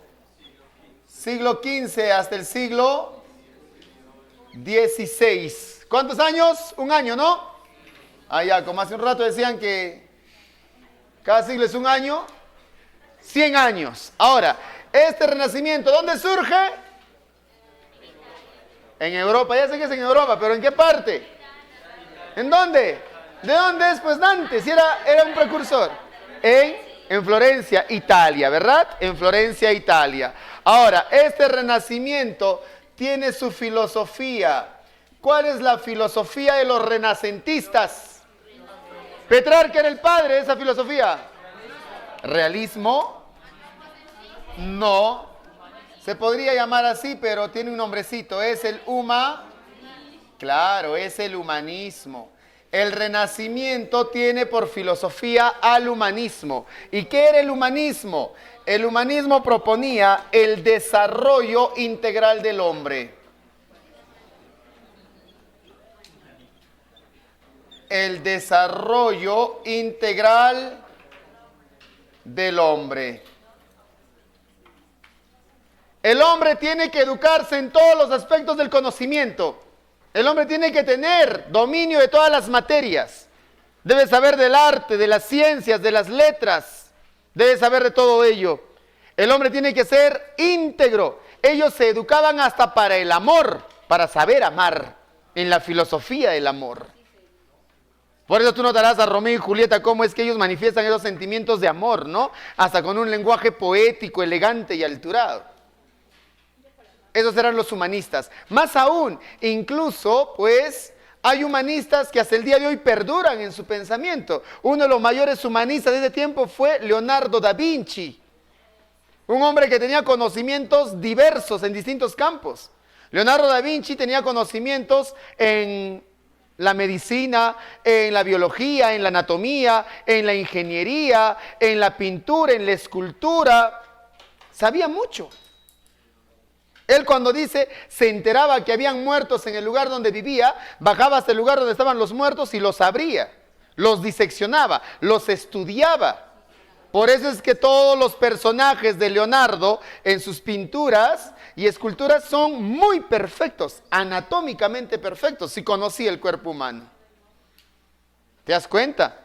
Siglo XV hasta el siglo XVI. ¿Cuántos años? Un año, ¿no? Ah, ya, como hace un rato decían que cada siglo es un año. 100 años. Ahora, este renacimiento, ¿dónde surge? En Europa. Ya sé que es en Europa, pero ¿en qué parte? ¿En dónde? ¿De dónde es? Pues Dante, si era un precursor. En Florencia, Italia, ¿verdad? En Florencia, Italia. Ahora, este renacimiento tiene su filosofía. ¿Cuál es la filosofía de los renacentistas? Petrarca era el padre de esa filosofía. ¿Realismo? No. Se podría llamar así, pero tiene un nombrecito. Es el Claro, es el humanismo. El Renacimiento tiene por filosofía al humanismo. ¿Y qué era el humanismo? El humanismo proponía el desarrollo integral del hombre. El desarrollo integral del hombre. El hombre tiene que educarse en todos los aspectos del conocimiento. El hombre tiene que tener dominio de todas las materias. Debe saber del arte, de las ciencias, de las letras. Debe saber de todo ello. El hombre tiene que ser íntegro. Ellos se educaban hasta para el amor, para saber amar, en la filosofía del amor. Por eso tú notarás a Romeo y Julieta cómo es que ellos manifiestan esos sentimientos de amor, ¿no? Hasta con un lenguaje poético, elegante y alturado. Esos eran los humanistas. Más aún, incluso, pues, hay humanistas que hasta el día de hoy perduran en su pensamiento. Uno de los mayores humanistas de ese tiempo fue Leonardo da Vinci. Un hombre que tenía conocimientos diversos en distintos campos. Leonardo da Vinci tenía conocimientos en la medicina, en la biología, en la anatomía, en la ingeniería, en la pintura, en la escultura. Sabía mucho. Él cuando dice, se enteraba que habían muertos en el lugar donde vivía, bajaba hasta el lugar donde estaban los muertos y los abría, los diseccionaba, los estudiaba. Por eso es que todos los personajes de Leonardo en sus pinturas y esculturas son muy perfectos, anatómicamente perfectos, si conocía el cuerpo humano. ¿Te das cuenta?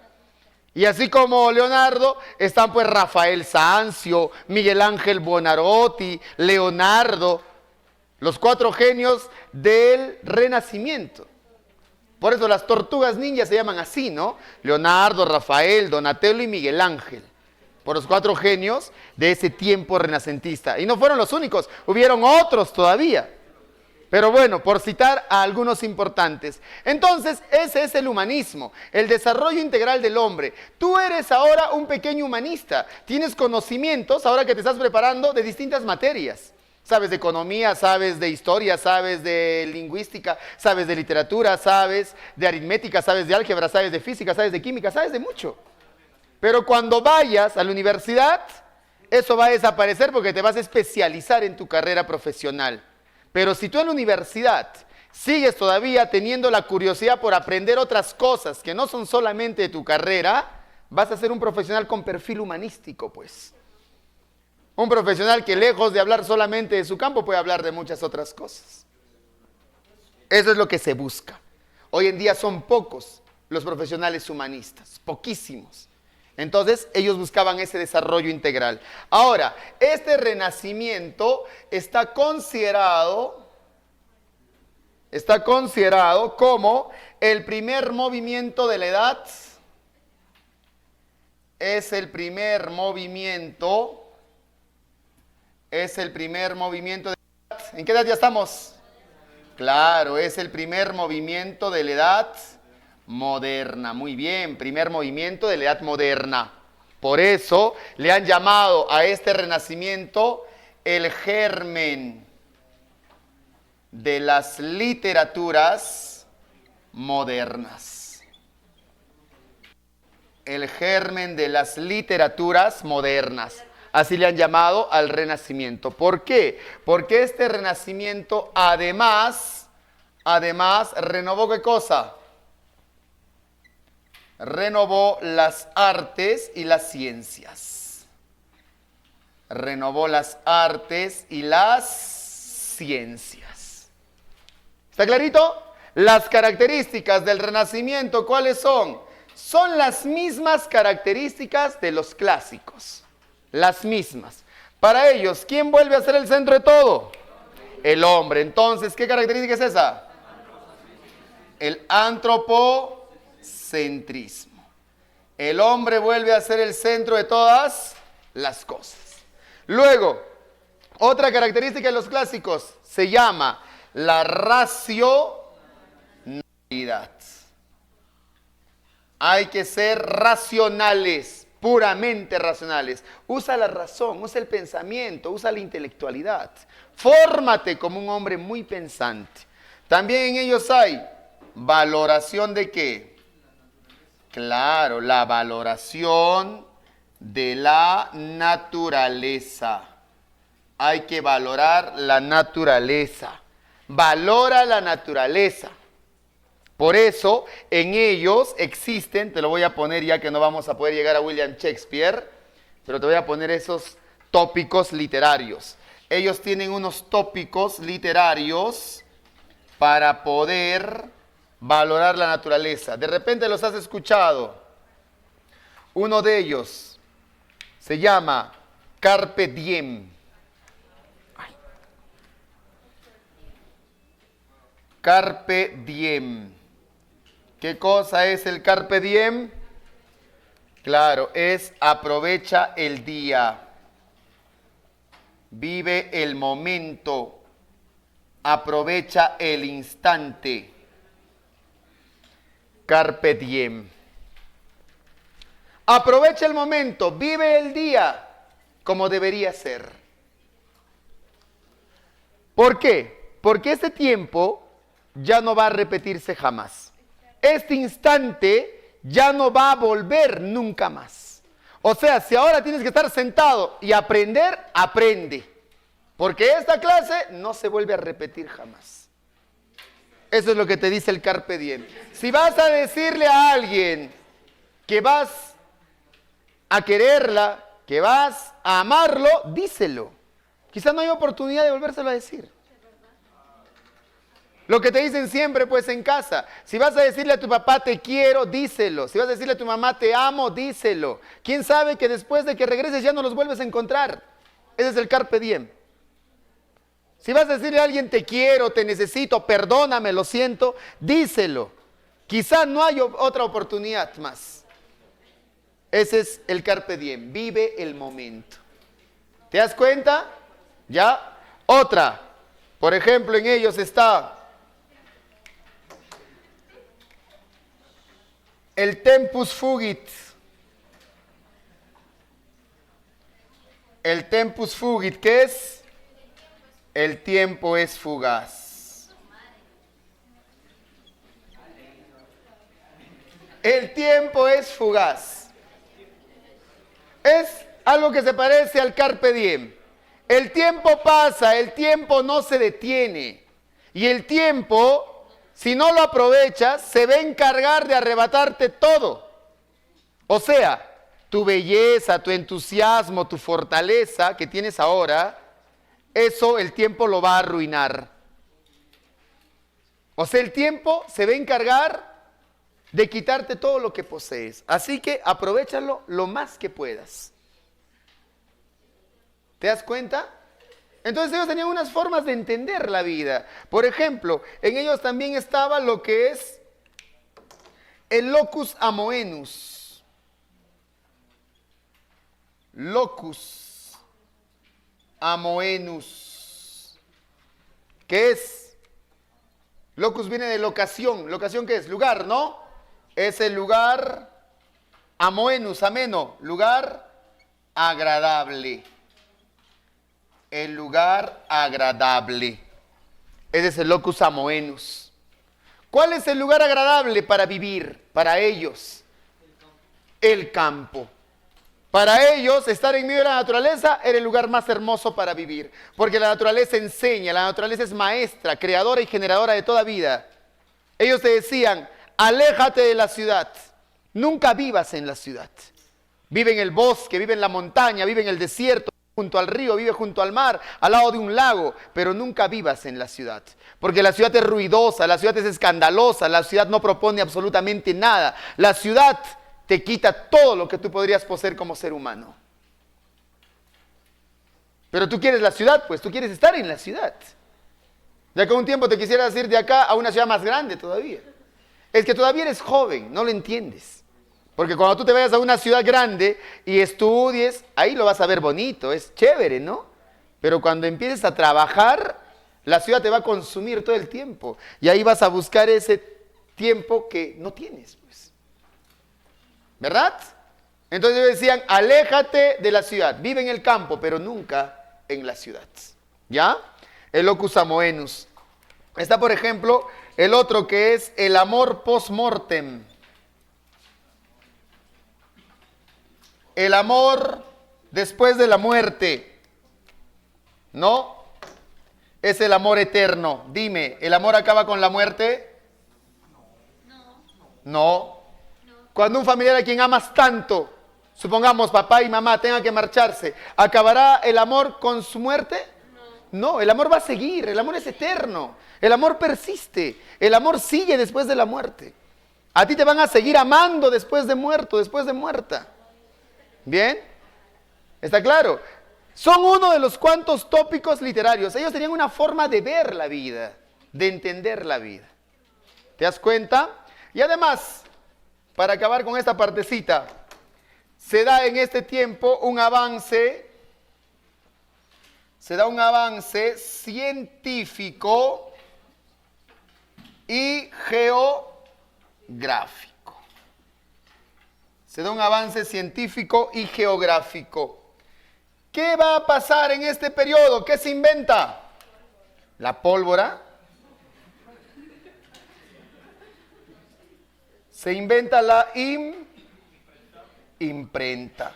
Y así como Leonardo, están pues Rafael Sanzio, Miguel Ángel Buonarroti, Leonardo, los 4 genios del Renacimiento. Por eso las tortugas ninjas se llaman así, ¿no? Leonardo, Rafael, Donatello y Miguel Ángel. Por los 4 genios de ese tiempo renacentista. Y no fueron los únicos, hubieron otros todavía. Pero bueno, por citar a algunos importantes. Entonces, ese es el humanismo, el desarrollo integral del hombre. Tú eres ahora un pequeño humanista. Tienes conocimientos, ahora que te estás preparando, de distintas materias. Sabes de economía, sabes de historia, sabes de lingüística, sabes de literatura, sabes de aritmética, sabes de álgebra, sabes de física, sabes de química, sabes de mucho. Pero cuando vayas a la universidad, eso va a desaparecer porque te vas a especializar en tu carrera profesional. Pero si tú en la universidad sigues todavía teniendo la curiosidad por aprender otras cosas que no son solamente de tu carrera, vas a ser un profesional con perfil humanístico, pues. Un profesional que lejos de hablar solamente de su campo puede hablar de muchas otras cosas. Eso es lo que se busca. Hoy en día son pocos los profesionales humanistas, poquísimos. Entonces, ellos buscaban ese desarrollo integral. Ahora, este renacimiento está considerado como el primer movimiento de la edad. Es el primer movimiento de la edad. ¿En qué edad ya estamos? Claro, es el primer movimiento de la edad moderna. Muy bien, primer movimiento de la edad moderna. Por eso le han llamado a este renacimiento el germen de las literaturas modernas. El germen de las literaturas modernas. Así le han llamado al Renacimiento. ¿Por qué? Porque este Renacimiento además renovó ¿qué cosa? Renovó las artes y las ciencias. Renovó las artes y las ciencias. ¿Está clarito? Las características del Renacimiento, ¿cuáles son? Son las mismas características de los clásicos. las mismas. Para ellos, ¿quién vuelve a ser el centro de todo? El hombre. Entonces, ¿qué característica es esa? El antropocentrismo. El hombre vuelve a ser el centro de todas las cosas. Luego, otra característica de los clásicos se llama la racionalidad. Hay que ser racionales, puramente racionales. Usa la razón, usa el pensamiento, usa la intelectualidad. Fórmate como un hombre muy pensante. También en ellos hay valoración de ¿qué? Claro, la valoración de la naturaleza. Hay que valorar la naturaleza. Valora la naturaleza. Por eso, en ellos existen, te lo voy a poner ya que no vamos a poder llegar a William Shakespeare, pero te voy a poner esos tópicos literarios. Ellos tienen unos tópicos literarios para poder valorar la naturaleza. De repente los has escuchado. Uno de ellos se llama Carpe Diem. Carpe Diem. ¿Qué cosa es el Carpe Diem? Claro, es aprovecha el día. Vive el momento. Aprovecha el instante. Carpe Diem. Aprovecha el momento, vive el día como debería ser. ¿Por qué? Porque este tiempo ya no va a repetirse jamás. Este instante ya no va a volver nunca más. O sea, si ahora tienes que estar sentado y aprender, aprende. Porque esta clase no se vuelve a repetir jamás. Eso es lo que te dice el Carpe Diem. Si vas a decirle a alguien que vas a quererla, que vas a amarlo, díselo. Quizás no hay oportunidad de volvérselo a decir. Lo que te dicen siempre, pues, en casa. Si vas a decirle a tu papá te quiero, díselo. Si vas a decirle a tu mamá te amo, díselo. ¿Quién sabe que después de que regreses ya no los vuelves a encontrar? Ese es el Carpe Diem. Si vas a decirle a alguien te quiero, te necesito, perdóname, lo siento, díselo. Quizá no hay otra oportunidad más. Ese es el Carpe Diem, vive el momento. ¿Te das cuenta? ¿Ya? Otra, por ejemplo, en ellos está el tempus fugit. El tempus fugit, ¿qué es? El tiempo es fugaz. El tiempo es fugaz. Es algo que se parece al Carpe Diem. El tiempo pasa, el tiempo no se detiene. Y el tiempo, si no lo aprovechas, se va a encargar de arrebatarte todo. O sea, tu belleza, tu entusiasmo, tu fortaleza que tienes ahora, eso el tiempo lo va a arruinar. O sea, el tiempo se va a encargar de quitarte todo lo que posees. Así que aprovéchalo lo más que puedas. ¿Te das cuenta? Entonces ellos tenían unas formas de entender la vida. Por ejemplo, en ellos también estaba lo que es el locus amoenus. Locus amoenus. ¿Qué es? Locus viene de locación. ¿Locación qué es? Lugar, ¿no? Es el lugar amoenus, ameno, lugar agradable. El lugar agradable. Ese es el locus amoenus. ¿Cuál es el lugar agradable para vivir? Para ellos, el campo. Para ellos, estar en medio de la naturaleza era el lugar más hermoso para vivir. Porque la naturaleza enseña, la naturaleza es maestra, creadora y generadora de toda vida. Ellos te decían, aléjate de la ciudad. Nunca vivas en la ciudad. Vive en el bosque, vive en la montaña, vive en el desierto, junto al río, vive junto al mar, al lado de un lago, pero nunca vivas en la ciudad. Porque la ciudad es ruidosa, la ciudad es escandalosa, la ciudad no propone absolutamente nada. La ciudad te quita todo lo que tú podrías poseer como ser humano. Pero tú quieres la ciudad, pues tú quieres estar en la ciudad. Ya que un tiempo te quisieras ir de acá a una ciudad más grande todavía. Es que todavía eres joven, no lo entiendes. Porque cuando tú te vayas a una ciudad grande y estudies, ahí lo vas a ver bonito, es chévere, ¿no? Pero cuando empieces a trabajar, la ciudad te va a consumir todo el tiempo. Y ahí vas a buscar ese tiempo que no tienes, pues. ¿Verdad? Entonces ellos decían, aléjate de la ciudad, vive en el campo, pero nunca en la ciudad. ¿Ya? El locus amoenus. Está, por ejemplo, el otro que es el amor post-mortem. El amor después de la muerte, ¿no? Es el amor eterno. Dime, ¿el amor acaba con la muerte? No. Cuando un familiar a quien amas tanto, supongamos papá y mamá tengan que marcharse, ¿acabará el amor con su muerte? No, el amor va a seguir, el amor es eterno, el amor persiste, el amor sigue después de la muerte. A ti te van a seguir amando después de muerto, después de muerta. ¿Bien? ¿Está claro? Son uno de los cuantos tópicos literarios. Ellos tenían una forma de ver la vida, de entender la vida. ¿Te das cuenta? Y además, para acabar con esta partecita, se da en este tiempo un avance científico y geográfico. Se da un avance científico y geográfico. ¿Qué va a pasar en este periodo? ¿Qué se inventa? La pólvora. Se inventa la imprenta.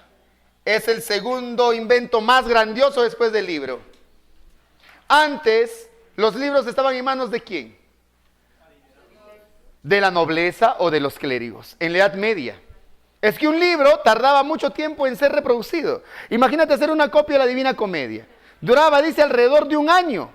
Es el segundo invento más grandioso después del libro. Antes, los libros estaban en manos ¿de quién? De la nobleza o de los clérigos, en la Edad Media. Es que un libro tardaba mucho tiempo en ser reproducido. Imagínate hacer una copia de la Divina Comedia. Duraba, dice, alrededor de un año,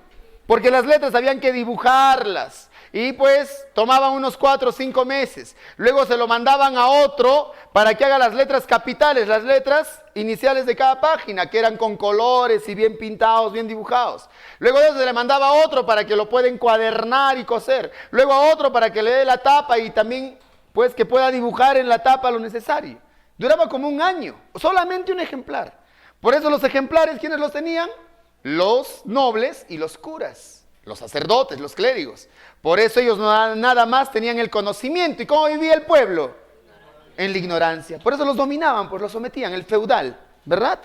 porque las letras habían que dibujarlas. Y pues tomaban unos 4 o 5 meses. Luego se lo mandaban a otro para que haga las letras capitales, las letras iniciales de cada página, que eran con colores y bien pintados, bien dibujados. Luego de eso se le mandaba a otro para que lo pueda encuadernar y coser. Luego a otro para que le dé la tapa y también pues que pueda dibujar en la tapa lo necesario. Duraba como un año, solamente un ejemplar. Por eso los ejemplares, ¿quiénes los tenían? Los nobles y los curas, los sacerdotes, los clérigos. Por eso ellos nada más tenían el conocimiento. ¿Y cómo vivía el pueblo? En la ignorancia. Por eso los dominaban, pues los sometían, el feudal, ¿verdad?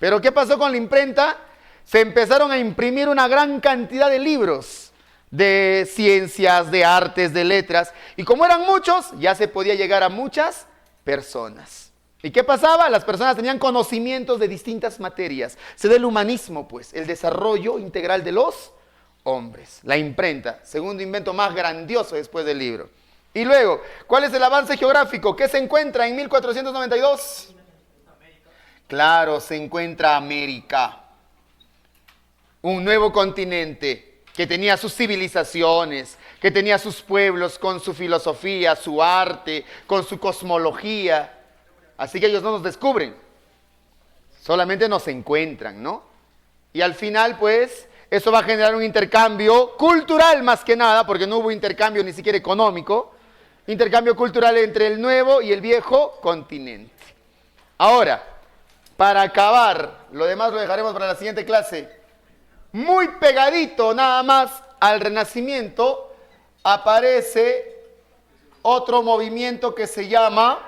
Pero ¿qué pasó con la imprenta? Se empezaron a imprimir una gran cantidad de libros de ciencias, de artes, de letras. Y como eran muchos, ya se podía llegar a muchas personas. ¿Y qué pasaba? Las personas tenían conocimientos de distintas materias. Se da el humanismo, pues, el desarrollo integral de los hombres. La imprenta, segundo invento más grandioso después del libro. Y luego, ¿cuál es el avance geográfico? ¿Qué se encuentra en 1492? Claro, se encuentra América. Un nuevo continente que tenía sus civilizaciones, que tenía sus pueblos con su filosofía, su arte, con su cosmología. Así que ellos no nos descubren, solamente nos encuentran, ¿no? Y al final, pues, eso va a generar un intercambio cultural más que nada, porque no hubo intercambio ni siquiera económico, intercambio cultural entre el nuevo y el viejo continente. Ahora, para acabar, lo demás lo dejaremos para la siguiente clase. Muy pegadito nada más al Renacimiento aparece otro movimiento que se llama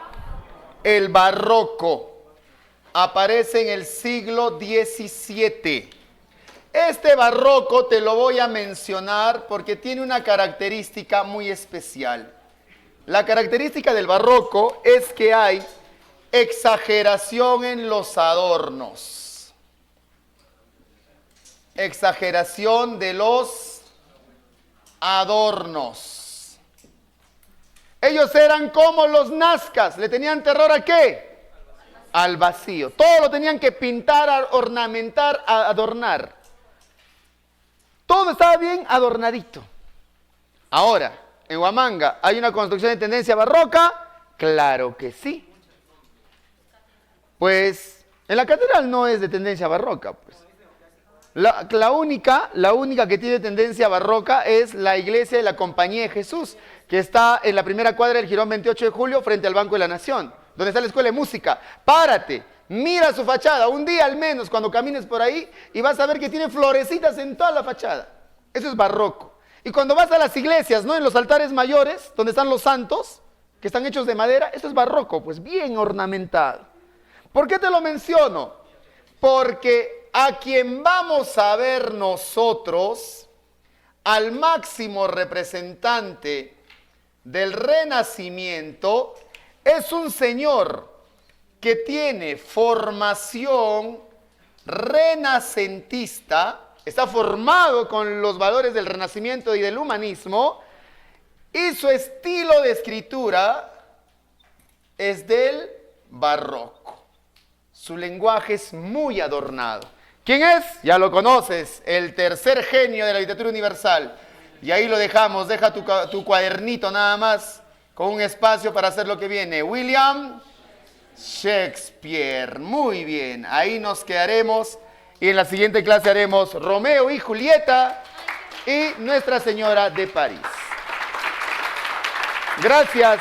el Barroco. Aparece en el siglo XVII. Este barroco te lo voy a mencionar porque tiene una característica muy especial. La característica del barroco es que hay exageración en los adornos. Exageración de los adornos. Ellos eran como los nazcas. ¿Le tenían terror a qué? Al vacío. Todo lo tenían que pintar, ornamentar, adornar. Todo estaba bien adornadito. Ahora, en Huamanga, ¿hay una construcción de tendencia barroca? Claro que sí. Pues, en la catedral no es de tendencia barroca, pues. La única que tiene tendencia barroca es la iglesia de la Compañía de Jesús, que está en la primera cuadra del Jirón 28 de julio frente al Banco de la Nación, donde está la escuela de música. Párate, mira su fachada, un día al menos cuando camines por ahí y vas a ver que tiene florecitas en toda la fachada. Eso es barroco. Y cuando vas a las iglesias, ¿no? En los altares mayores, donde están los santos, que están hechos de madera, eso es barroco, pues bien ornamentado. ¿Por qué te lo menciono? Porque a quien vamos a ver nosotros, al máximo representante del Renacimiento, es un señor que tiene formación renacentista, está formado con los valores del Renacimiento y del humanismo, y su estilo de escritura es del barroco. Su lenguaje es muy adornado. ¿Quién es? Ya lo conoces, el tercer genio de la literatura universal. Y ahí lo dejamos, deja tu cuadernito nada más, con un espacio para hacer lo que viene. William Shakespeare. Muy bien, ahí nos quedaremos. Y en la siguiente clase haremos Romeo y Julieta y Nuestra Señora de París. Gracias.